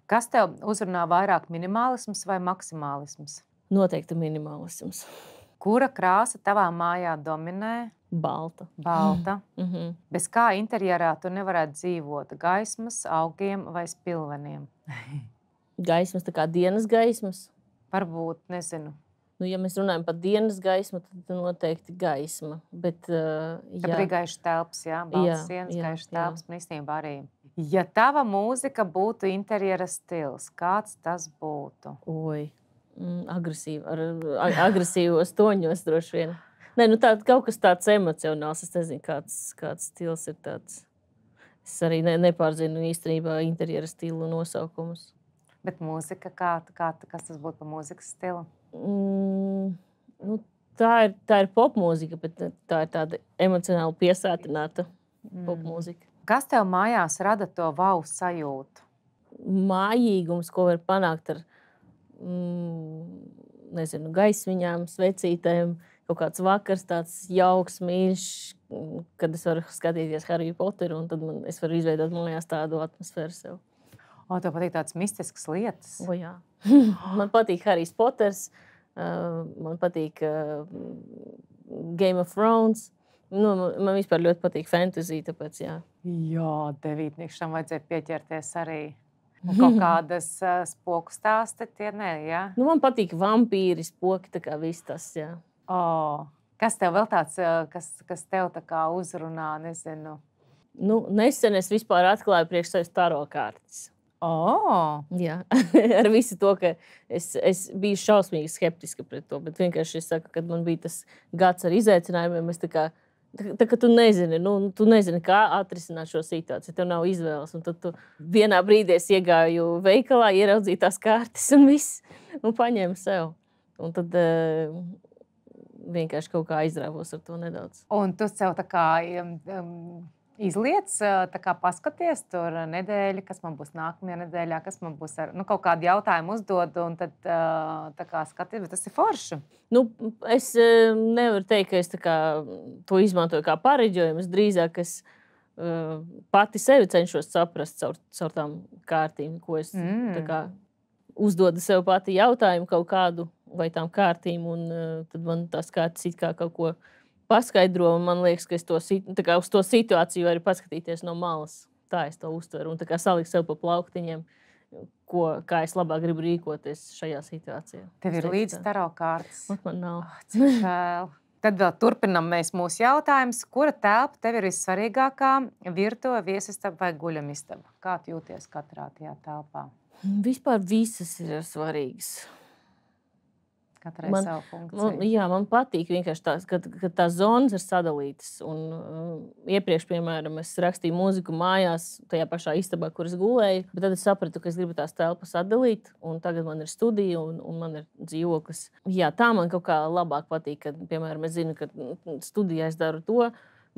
Kas tev uzrunā vairāk, minimālisms vai maksimālisms? Noteikti minimālisms. Kura krāsa tavā mājā dominē? Balta. Balta. Mhm. Bez kā interjerā tu nevarētu dzīvot? Gaismas, augiem vai spilveniem? Gaismas, tā kā dienas gaismas. Varbūt, nezinu. Nu, ja mēs runājam par dienas gaismu, tad noteikti gaisma. Bet, Tad arī gaišs telpas, jā, balts sienas, gaišs telpas, un īstenībā arī. Ja tava mūzika būtu interjera stils, kāds tas būtu? Oi, agresīvi, agresīvos toņos droši vien. Nē, nu kaut kas tāds emocionāls, es nezinu, kāds stils ir tāds. Es arī nepārzinu īstenībā interjera stilu nosaukumus. Bet mūzika, kas tas būtu par mūzikas stilu? Nu, tā ir popmūzika, bet tā ir tāda emocionāli piesātināta popmūzika. Kas tev mājās rada to vau sajūtu? Mājīgums, ko var panākt ar nezinu, gaismiņām, svecītēm, kaut kāds vakars, tāds jauks, mīļš, kad es varu skatīties Harry Potteru, un tad es varu izveidot mājās tādu atmosfēru sev. Tev patīk tādas mistiskas lietas? O, jā. Man patīk Harrys Potters, man patīk Game of Thrones. Nu, man vispār ļoti patīk fantasy, tāpēc jā. Jā, devītniekšam vajadzēja pieķerties arī. Un kaut kādas spoku stāsti tie, ne, jā? Nu, man patīk vampīri, spoki, tā kā viss tas, jā. Kas tev vēl tāds, kas tev tā kā uzrunā, nezinu? Nu, nesen es vispār atklāju priekš sevis taro kārtas. Jā, ar visu to, ka es biju šausmīgi skeptiska pret to, bet vienkārši es saku, kad man bija tas gads ar izaicinājumiem, es tā kā tu nezini, kā atrisināt šo situāciju, tev nav izvēles, un tad tu vienā brīdī es iegāju veikalā, ieraudzīju tās kārtas un viss, un paņēmu sev. Un tad vienkārši kaut kā aizrāvos ar to nedaudz. Un tu sev tā kā izliec, tā kā paskaties tur nedēļu, kas man būs nākamajā nedēļā, kas man būs kaut kādu jautājumu uzdod, un tad tā kā skaties, bet tas ir forši. Nu, es nevaru teikt, ka es tā kā to izmantoju kā pareģojumu, es drīzāk pati sevi cenšos saprast caur tām kārtīm, ko es tā kā uzdodu sev pati jautājumu kaut kādu vai tām kārtīm, un tad man tās kārtas it kā kaut ko paskaidro, un man liekas, ka es uz to situāciju varu paskatīties no malas. Tā es to uztveru, un tā kā salikt sev pa plauktiņiem, kā es labāk gribu rīkoties šajā situācijā. Tev ir līdz taro kārtas? Man nav. Cik žēl. Tad vēl turpinam mēs mūsu jautājumus. Kura telpa tev ir vissvarīgākā? Virtuve, viesistaba vai guļamistaba? Kā tu jūties katrā tajā telpā? Vispār visas ir svarīgas. Katrai savu funkciju. Jā, man patīk vienkārši tās, ka tās zonas ir sadalītas. Un, iepriekš, piemēram, es rakstīju mūziku mājās, tajā pašā istabā, kur es gulēju. Bet tad es sapratu, ka es gribu tās telpas atdalīt. Un tagad man ir studija un man ir dzīvoklis. Jā, tā man kaut kā labāk patīk. Kad, piemēram, es zinu, ka studijā es daru to,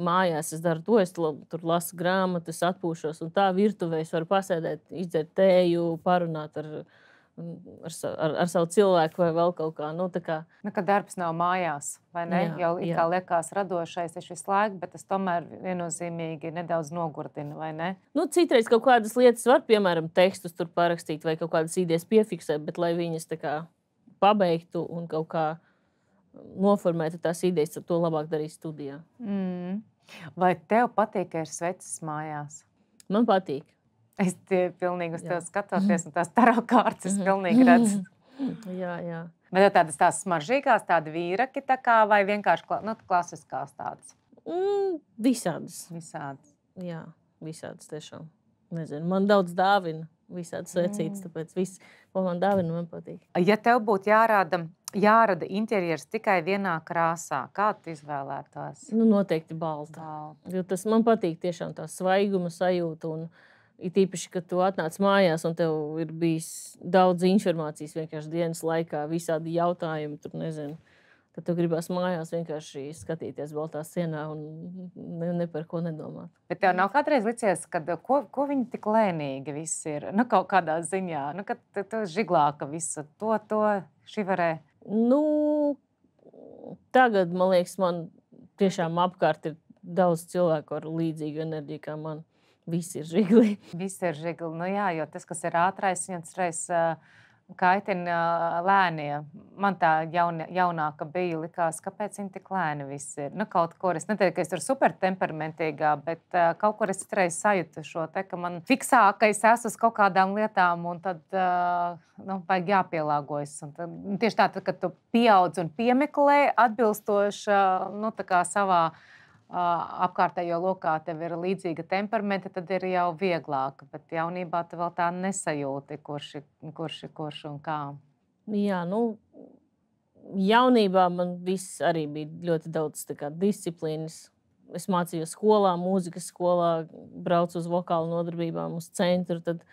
mājās es daru to, es tur lasu grāmatas, atpūšos. Un tā virtuvē es varu pasēdēt, izdzert tēju, parunāt ar savu cilvēku vai vēl kaut kā. Kad darbs nav mājās, vai ne? Jā, jau kā liekas radošais es visu laiku, bet tas tomēr viennozīmīgi nedaudz nogurdina, vai ne? Citreiz kaut kādas lietas var, piemēram, tekstus tur parakstīt vai kaut kādas idejas piefiksēt, bet lai viņas tā kā pabeigtu un kaut kā noformētu tās idejas, tad to labāk darīt studijā. Vai tev patīk, ka ir sveces mājās? Man patīk. Es pilnīgi uz tevi skatoties, un tās taro kārtas es pilnīgi redzu. Jā. Bet tādas smaržīgās, tādi vīraki, tā kā, vai vienkārši klasiskās tādas? Visādas. Visādas. Jā, visādas tiešām. Nezinu, man daudz dāvina visādas vecītas, tāpēc viss, ko man dāvina, man patīk. Ja tev būtu jārada interjers tikai vienā krāsā, kā tu izvēlētos? Noteikti balta. Jo tas man patīk tiešām tā svaiguma sajūta un it īpaši, kad tu atnāc mājās un tev ir bijis daudz informācijas vienkārši dienas laikā, visādi jautājumi, tur nezinu, Tad tu gribas mājās vienkārši skatīties baltā sienā un ne par ko nedomāt. Bet tev nav kādreiz licies, ka ko viņi tik lēnīgi viss ir? Nu, kaut kādā ziņā, nu, kad tu žiglāka visu to šivarē. Nu, tagad, man liekas, man tiešām apkārt ir daudz cilvēku ar līdzīgu enerģiju kā man. Visi ir žigli. Visi ir žigli. Nu jā, jo tas, kas ir ātrais, viens reiz kaitina lēnie. Man tā jaunāka bija, likās, kāpēc viņi tik lēni visi ir. Nu, kaut kur es neteiktu, ka es tur super temperamentīgā, bet kaut kur es reiz sajūtu šo te, ka man fiksāk, ka es esmu uz kaut kādām lietām un tad, vajag jāpielāgojas. Un tad, tieši tā, kad tu pieaudz un piemeklē atbilstoši, tā kā savā apkārtējo lokā tev ir līdzīga temperamenta, tad ir jau vieglāk. Bet jaunībā tu vēl tā nesajūti, kurš un kā. Jā, jaunībā man viss arī bija ļoti daudz disciplīnas. Es mācījos skolā, mūzikas skolā, braucu uz vokālu nodarbībām, uz centru, tad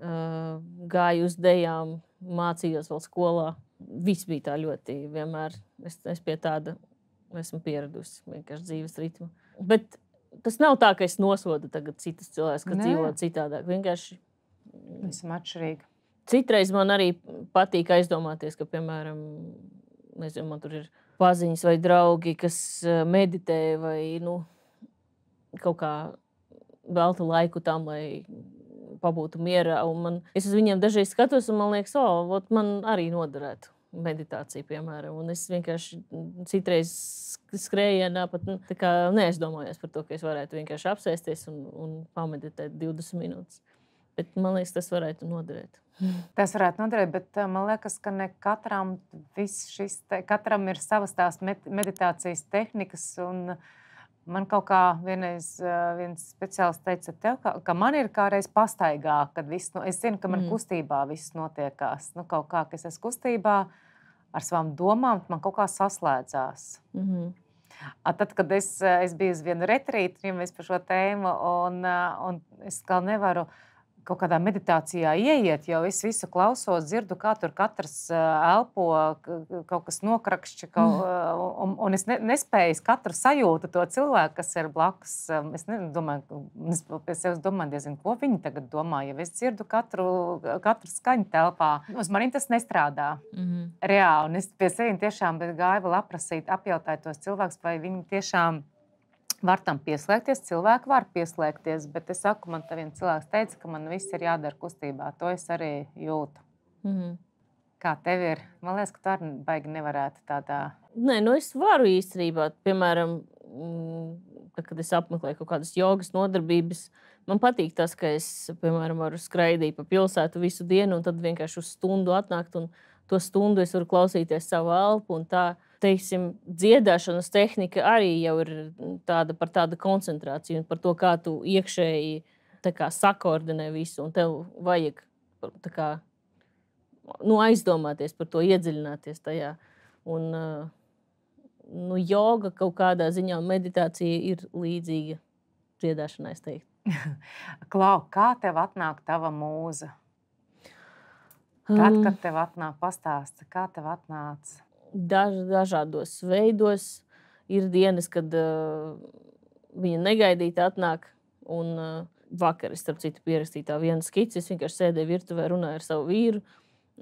gāju uz dejām, mācījos vēl skolā. Viss bija tā ļoti vienmēr. Es pie tāda esmu pieradusi vienkārši dzīves ritmu. Bet tas nav tā, ka es nosodu tagad citus cilvēkus, kas dzīvo citādāk. Vienkārši esam atšķirīgi. Citreiz man arī patīk aizdomāties, ka, piemēram, nezinu, man tur ir paziņas vai draugi, kas meditē vai kaut kā velta laiku tam, lai pabūtu mierā. Es uz viņiem dažreiz skatos un man liekas, man arī noderētu meditācija, piemēram. Un es vienkārši citreiz skrējienā pat neaizdomājos par to, ka es varētu vienkārši apsēsties un pameditēt 20 minūtes. Bet man liekas, tas varētu noderēt. Tas varētu noderēt, bet man liekas, ka ne katram katram ir savas tās meditācijas tehnikas. Un man kaut kā viens speciālists teica tev, ka man ir kā reiz pastaigā, kad viss, es zinu, ka man kustībā viss notiekās. Kaut kā, ka es esmu kustībā ar savām domām, man kaut kā saslēdzās. Tad, kad es biju uz vienu retrītu, ja mēs par šo tēmu, un es kā nevaru kaut kādā meditācijā ieiet, jo es visu klausos, dzirdu, kā tur katrs elpo, kaut kas nokrakšķi, un es nespēju katru sajūtu to cilvēku, kas ir blakus. Es domāju, es domāju diezgan, ko viņi tagad domā, ja es dzirdu katru skaņu telpā. Uz mani tas nestrādā. Reāli, un es pie sevi tiešām gāju vēl aprasīt, apjautāt tos cilvēkus, vai viņi tiešām var tam pieslēgties, cilvēki var pieslēgties, bet es saku, man tā viens cilvēks teica, ka man viss ir jādara kustībā. To es arī jūtu. Kā tev ir? Man liekas, ka tu arī baigi nevarētu tādā. Nē, es varu īstenībā. Piemēram, kad es apmeklēju kaut kādas jogas nodarbības, man patīk tas, ka es, piemēram, varu skraidīt pa pilsētu visu dienu un tad vienkārši uz stundu atnākt un to stundu es varu klausīties savu elpu un tā. Teiksim, dziedāšanas tehnika arī jau ir par tādu koncentrāciju un par to, kā tu iekšēji sakoordinē visu. Un tev vajag aizdomāties par to, iedziļināties tajā. Un joga kaut kādā ziņā un meditācija ir līdzīga dziedāšanai, es teiktu. Klau, kā tev atnāk tava mūza? Kad tev atnāk, pastāsti, kā tev atnāca? Dažādos veidos. Ir dienas, kad viņa negaidīti atnāk. Un vakar es, starp citu, pierakstīju tā vienu skici. Es vienkārši sēdēju virtuvē, runāju ar savu vīru.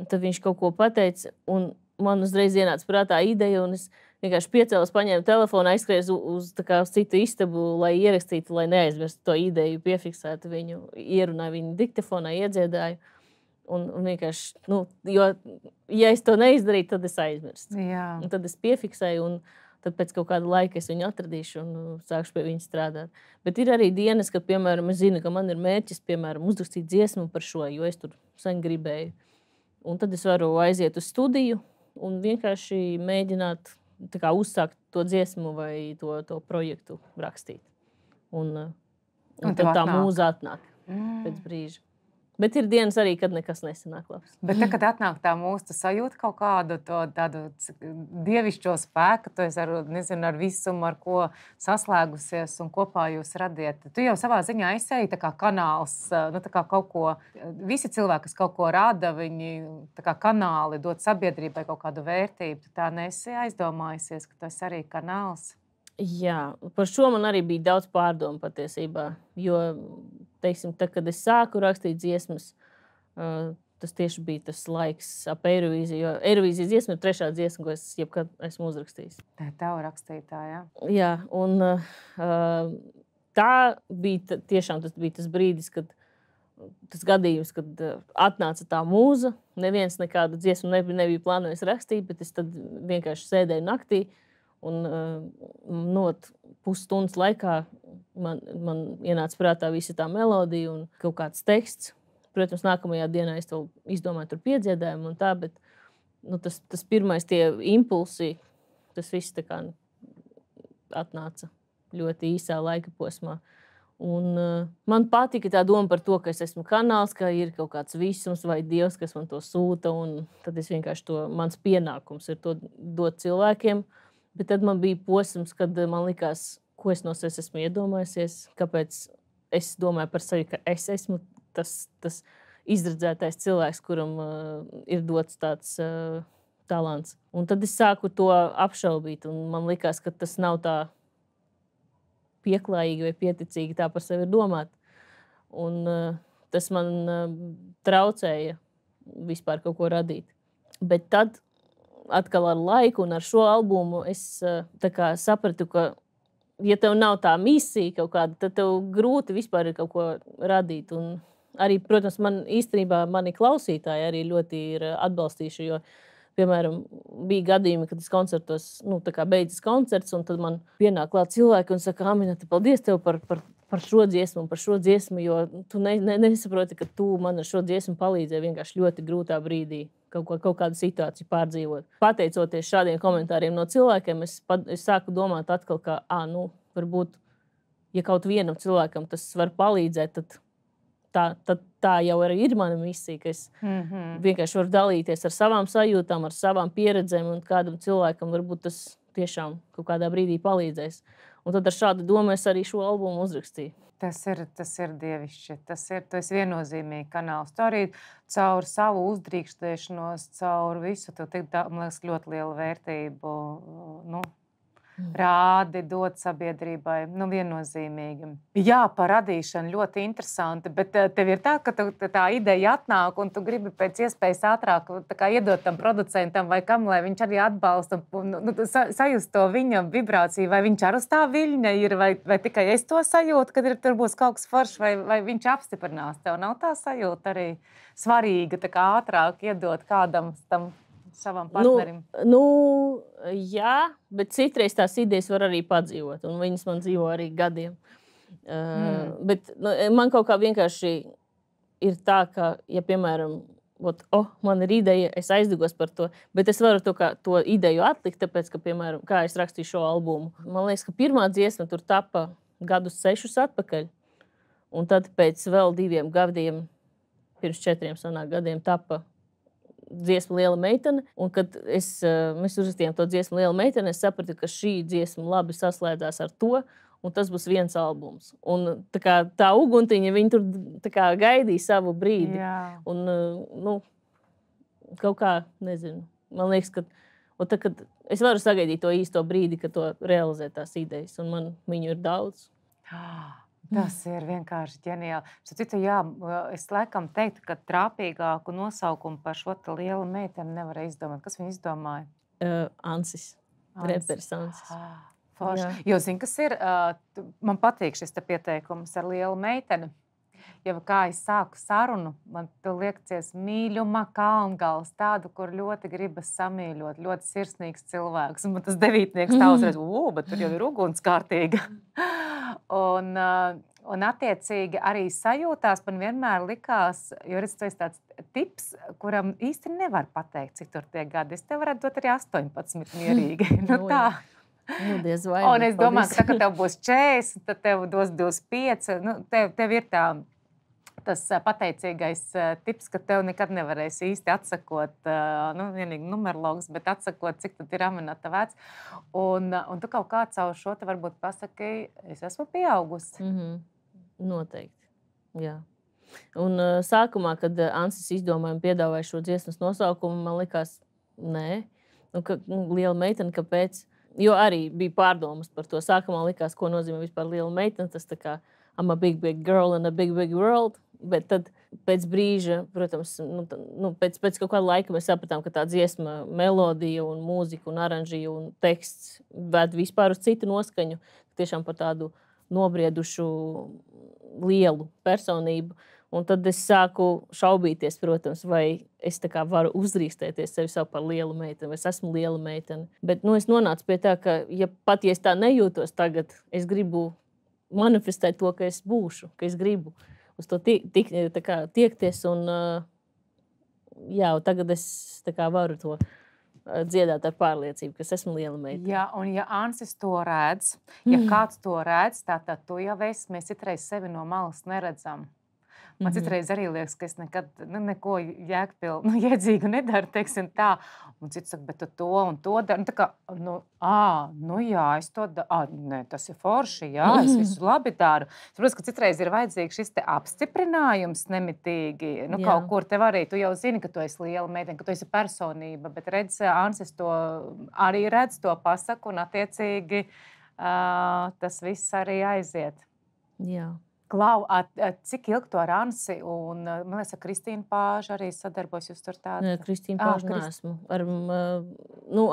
Tad viņš kaut ko pateica. Un man uzreiz ienāca prātā ideja. Un es vienkārši piecēlos, paņēmu telefonu, aizskrēju uz citu istabu, lai ierakstītu, lai neaizmirstu to ideju, piefiksētu viņu, ierunāju viņu diktafonā, iedziedāju. Un vienkārši, jo, ja es to neizdarītu, tad es aizmirstu. Un tad es piefiksēju, un tad pēc kaut kāda laika es viņu atradīšu un sākšu pie viņa strādāt. Bet ir arī dienas, kad, piemēram, es zinu, ka man ir mērķis, piemēram, uzrakstīt dziesmu par šo, jo es tur sen gribēju. Un tad es varu aiziet uz studiju un vienkārši mēģināt uzsākt to dziesmu vai to projektu rakstīt. Un tad tā mūza atnāk pēc brīža. Bet ir dienas arī, kad nekas nesanāk labs. Bet te, kad atnāk tā mūsu, tu sajūti kaut kādu tādu dievišķo spēku, tu esi ar visumu, ar ko saslēgusies un kopā jūs radiet. Tu jau savā ziņā esi tā kā kanāls, tā kā kaut ko, visi cilvēki, kas kaut ko rada, viņi tā kā kanāli dod sabiedrībai kaut kādu vērtību. Tu tā nesi aizdomājusies, ka tu esi arī kanāls? Jā, par šo man arī bija daudz pārdomu patiesībā, jo, teiksim, tad, kad es sāku rakstīt dziesmas, tas tieši bija tas laiks ap Eirovīziju, jo Eirovīzijas dziesma ir 3. dziesma, ko es jebkad esmu uzrakstījis. Tā ir tava rakstītāja. Jā, un tā bija tiešām tas bija tas brīdis, kad tas gadījums, kad atnāca tā mūza, neviens nekādu dziesmu nebija plānojis rakstīt, bet es tad vienkārši sēdēju naktī, un pusstundas laikā man ienāca prātā visa tā melodija un kaut kāds teksts. Protams, nākamajā dienā es to izdomāju tur piedziedājumu un tā, bet tas pirmais tie impulsi, tas viss tā kā atnāca ļoti īsā laika posmā. Un man patika tā doma par to, ka es esmu kanāls, ka ir kaut kāds visums vai Dievs, kas man to sūta, un tad es vienkārši mans pienākums ir to dot cilvēkiem. Bet tad man bija posms, kad man likās, ko es no sevis esmu iedomājusies, kāpēc es domāju par sevi, ka es esmu tas izredzētais cilvēks, kuram ir dots tāds talants. Un tad es sāku to apšaubīt, un man likās, ka tas nav tā pieklājīgi vai pieticīgi tā par sevi domāt. Un tas man traucēja vispār kaut ko radīt. Bet tad atkal ar laiku un ar šo albumu es sapratu, ka, ja tev nav tā misija kaut kāda, tad tev grūti vispār ir kaut ko radīt. Un arī, protams, mani klausītāji arī ļoti ir atbalstījuši, jo, piemēram, bija gadījumi, kad es koncertos, beidzas koncerts, un tad man pienāk klāt cilvēki un saka, Aminata, paldies tev par šo dziesmu, jo tu nesaproti, ka tu man ar šo dziesmu palīdzēji vienkārši ļoti grūtā brīdī kaut kādu situāciju pārdzīvot. Pateicoties šādiem komentāriem no cilvēkiem, es sāku domāt atkal, ka, varbūt, ja kaut vienam cilvēkam tas var palīdzēt, tad tā jau arī ir mana misija, ka es vienkārši varu dalīties ar savām sajūtām, ar savām pieredzēm, un kādam cilvēkam varbūt tas tiešām kaut kādā brīdī palīdzēs. Un tad ar šādu domu es arī šo albumu uzrakstīju. Tas ir dievišķi. Tu esi viennozīmīgi kanāls. Tu arī caur savu uzdrīkstēšanos, caur visu, tu man liekas, ļoti lielu vērtību rādi, dot sabiedrībai. Viennozīmīgi. Jā, par radīšanu ļoti interesanti, bet tev ir tā, ka tā ideja atnāk un tu gribi pēc iespējas ātrāk iedot tam producentam vai kam, lai viņš arī atbalsta un sajust to viņa vibrāciju, vai viņš ar uz tā viļņa ir, vai tikai es to sajūtu, kad tur būs kaut kas foršs, vai viņš apstiprinās. Tev nav tā sajūta arī svarīga, ātrāk iedot kādam tam savam partnerim? Jā, bet citreiz tās idejas var arī padzīvot, un viņas man dzīvo arī gadiem. Bet man kaut kā vienkārši ir tā, ka, ja, piemēram, man ir ideja, es aizdegos par to, bet es varu to ideju atlikt, tāpēc, ka, piemēram, kā es rakstīju šo albumu. Man liekas, ka pirmā dziesma tur tapa gadus 6 atpakaļ, un tad pēc vēl 2 gadiem, pirms 4 gadiem tapa dziesma Liela meitene, un kad mēs uzrakstījām to dziesmu Liela meitene, es sapratu, ka šī dziesma labi saslēdzās ar to, un tas būs viens albums. Un tā uguntiņa, viņi tur gaidīja savu brīdi. Jā. Un, kaut kā, nezinu, man liekas, ka kad es varu sagaidīt to īsto brīdi, kad to realizē tās idejas, un man viņu ir daudz. Tas ir vienkārši ģeniāli. Citu, jā, es laikam teiktu, ka trāpīgāku nosaukumu par šo Lielu meiteni nevar izdomāt. Kas viņu izdomāja? Ansis. Reperis Ansis. Jo, zini, kas ir? Man patīk šis pieteikums ar Lielu meiteni. Ja kā es sāku sarunu, man liekas mīļuma kalngals, tādu, kur ļoti gribas samīļot, ļoti sirsnīgs cilvēks. Un man tas 9. tā uzreiz, bet tur jau ir ugunskārtīga. Un attiecīgi arī sajūtās man vienmēr likās, jo redz, tu esi tāds tips, kuram īsti nevar pateikt, cik tur tie gadi. Es tev varētu dot arī 18 mierīgi. Tā. Diez vai. Un es domāju, ka tev būs 40, tad tev dos 25. Tev ir tas pateicīgais tips, ka tev nekad nevarēs īsti atsakot, vienīgi numerologs, bet atsakot, cik tad ir Aminata vecs. Un tu kaut kā caur šo te varbūt pasaki, es esmu pieaugusi. Noteikti, jā. Un sākumā, kad Ansis izdomāja un piedāvāja šo dziesmas nosaukumu, man likās, nē, liela meitene, kāpēc? Jo arī bija pārdomas par to. Sākumā likās, ko nozīmē vispār liela meitene. Tas tā kā I'm a big girl in a big world. Bet tad pēc brīža, protams, pēc kaut kāda laika mēs sapratām, ka tā dziesma, melodija un mūzika un aranžija un teksts ved vispār uz citu noskaņu. Tiešām par tādu nobriedušu lielu personību. Un tad es sāku šaubīties, protams, vai es tā kā varu uzrīstēties sevi savu par lielu meiteni, vai es esmu liela meitene. Bet es nonācu pie tā, ka ja es tā nejūtos tagad, es gribu manifestēt to, ka es būšu, ka es gribu uz to tiekties. Un tagad es tā kā varu to dziedāt ar pārliecību, ka es esmu liela meitene. Jā, un ja Ansis to redz, ja kāds to redz, tad tu jau esi, mēs citreiz sevi no malas neredzam. Man citreiz arī liekas, ka es nekad neko jēdzīgu nedaru, teiksim tā. Un cits saka, bet tu to un to dari. Tā kā, jā, es to daru. Nē, tas ir forši, jā, es visu labi daru. Saprotams, ka citreiz ir vajadzīgs šis te apstiprinājums nemitīgi. Kaut kur tev arī, tu jau zini, ka tu esi liela meitene, ka tu esi personība, bet redz, Ansis to arī redz, to pasaka, un attiecīgi tas viss arī aiziet. Jā. Klau, cik ilgi tu ar Ansi un, man liekas, Kristīnu Pāžu arī sadarbojas jūs tur tādu? Nē, Kristīnu Pāžu neesmu.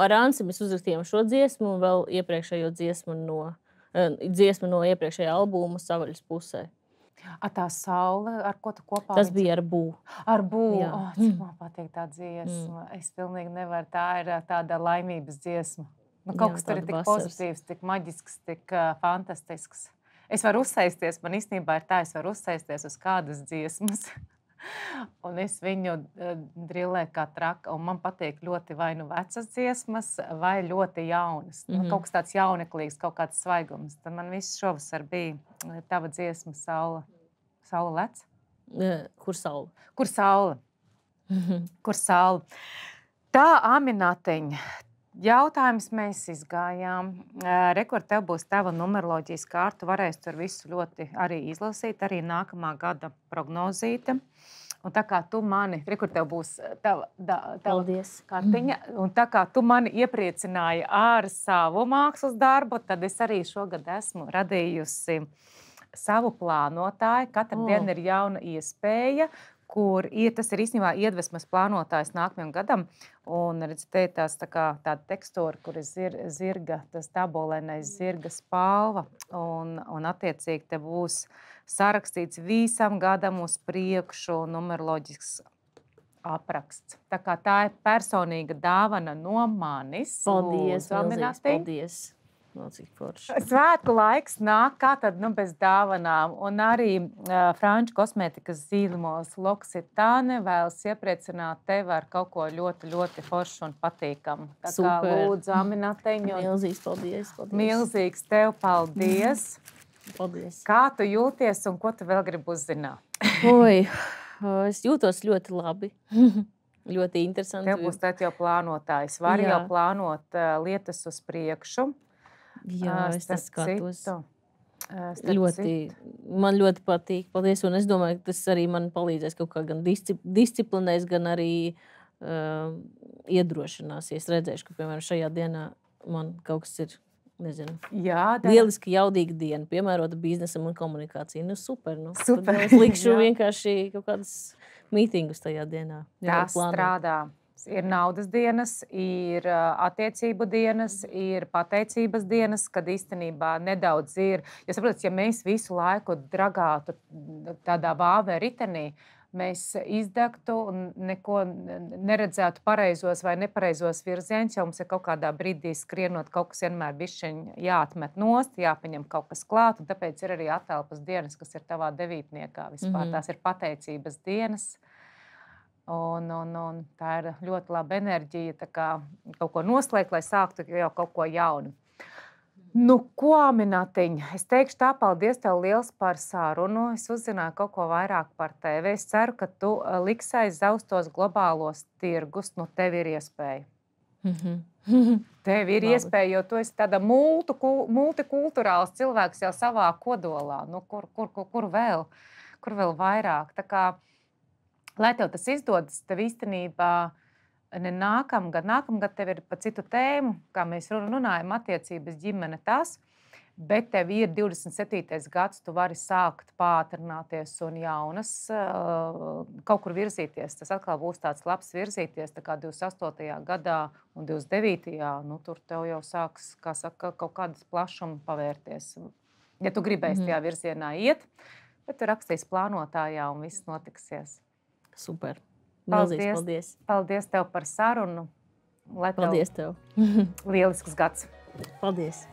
Ar Ansi mēs uzrakstījām šo dziesmu un vēl iepriekšējo dziesmu no iepriekšējā albuma Savaļas pusē. Tā saule, ar ko tu kopā? Tas bija ar Bū. Ar Bū. Cik man patīk tā dziesma. Es pilnīgi nevaru. Tā ir tāda laimības dziesma. Kaut kas tur ir tik pozitīvs, tik maģisks, tik fantastisks. Es varu uzsēsties, man īstenībā ir tā, es varu uzsēsties uz kādas dziesmas. Un es viņu drillēju kā traka. Un man patīk ļoti vai nu vecas dziesmas, vai ļoti jaunas. Kaut kas tāds jauneklīgs, kaut kāds svaigums. Tad man viss šovasar bija tava dziesma Saule. Saule lec? Kur saule? Kur saule? Kur saule? Tā, Aminateņa. Jautājums mēs izgājām. Rekord, tev būs tava numeroloģijas kārta. Varēs tur visu ļoti arī izlasīt, arī nākamā gada prognozīte. Un tā kā tu mani, rekord, tev būs tava kartiņa, un tā kā tu mani iepriecināji ar savu mākslas darbu, tad es arī šogad esmu radījusi savu plānotāju. Katru dienu ir jauna iespēja, tas ir īstenībā iedvesmas plānotājs nākamajam gadam. Un redz, te ir tāda tekstūra, kur ir zirga, tas tabolēnais zirga spalva. Un attiecīgi te būs sarakstīts visam gadam uz priekšu numeroloģisks apraksts. Tā kā tā ir personīga dāvana no manis. Paldies, paldies. Svētku laiks nāk, kā tad bez dāvanām. Un arī franču kosmētikas zīmos L'Occitane vēlas iepriecināt tevi ar kaut ko ļoti, ļoti foršu un patīkamu. Tā kā lūdzu, Aminateņu. Milzīgs paldies. Milzīgs tev paldies. Paldies. Kā tu jūties un ko tu vēl gribi uzzināt? Es jūtos ļoti labi. Ļoti interesanti. Tev būs tad jau plānotājs. Var jau plānot lietas uz priekšu. Jā, es tas skatos. Man ļoti patīk. Paldies. Un es domāju, ka tas arī man palīdzēs kaut kā gan disciplinēs, gan arī iedrošinās. Ja es redzēšu, ka, piemēram, šajā dienā man kaut kas ir, nezinu, lieliski jaudīga diena, piemērota biznesam un komunikācija. Super. Tad es likšu vienkārši kaut kādas mītingus tajā dienā. Tas strādā. Ir naudas dienas, ir attiecību dienas, ir pateicības dienas, kad īstenībā nedaudz ir. Jo saprotat, ja mēs visu laiku dragātu tādā vāvē ritenī, mēs izdegtu un neko neredzētu pareizos vai nepareizos virzienus, jo mums ir kaut kādā brīdī skrienot, kaut kas vienmēr bišķiņ jāatmet nost, jāpaņem kaut kas klāt, un tāpēc ir arī atelpas dienas, kas ir tavā devītniekā vispār. Tās ir pateicības dienas. Un tā ir ļoti laba enerģija, tā kā kaut ko noslēgt, lai sāktu jau kaut ko jaunu. Nu, ko, Minatiņ? Es teikšu tā, paldies tev liels par sarunu. Es uzzināju kaut ko vairāk par tevi. Es ceru, ka tu liksi aizzaustos globālos tirgus. Nu, tev ir iespēja. Tev ir iespēja, jo tu esi tāda multikulturāls cilvēks jau savā kodolā. Nu, kur vēl? Kur vēl vairāk? Tā kā, lai tev tas izdodas, tev īstenībā ne nākamgad tev ir pa citu tēmu, kā mēs runājam, attiecības, ģimene tas, bet tev ir 27. gads, tu vari sākt pātrināties un jaunas kaut kur virzīties. Tas atkal būs tāds labs virzīties, tā kā 28. gadā un 29. Nu, tur tev jau sāks, kā saka, kaut kādas plašuma pavērties. Ja tu gribēsi tajā virzienā iet, bet tu rakstīs plānotājā un viss notiksies. Super. Paldies. Paldies tev par sarunu. Paldies tev. Lielisks gads. Paldies.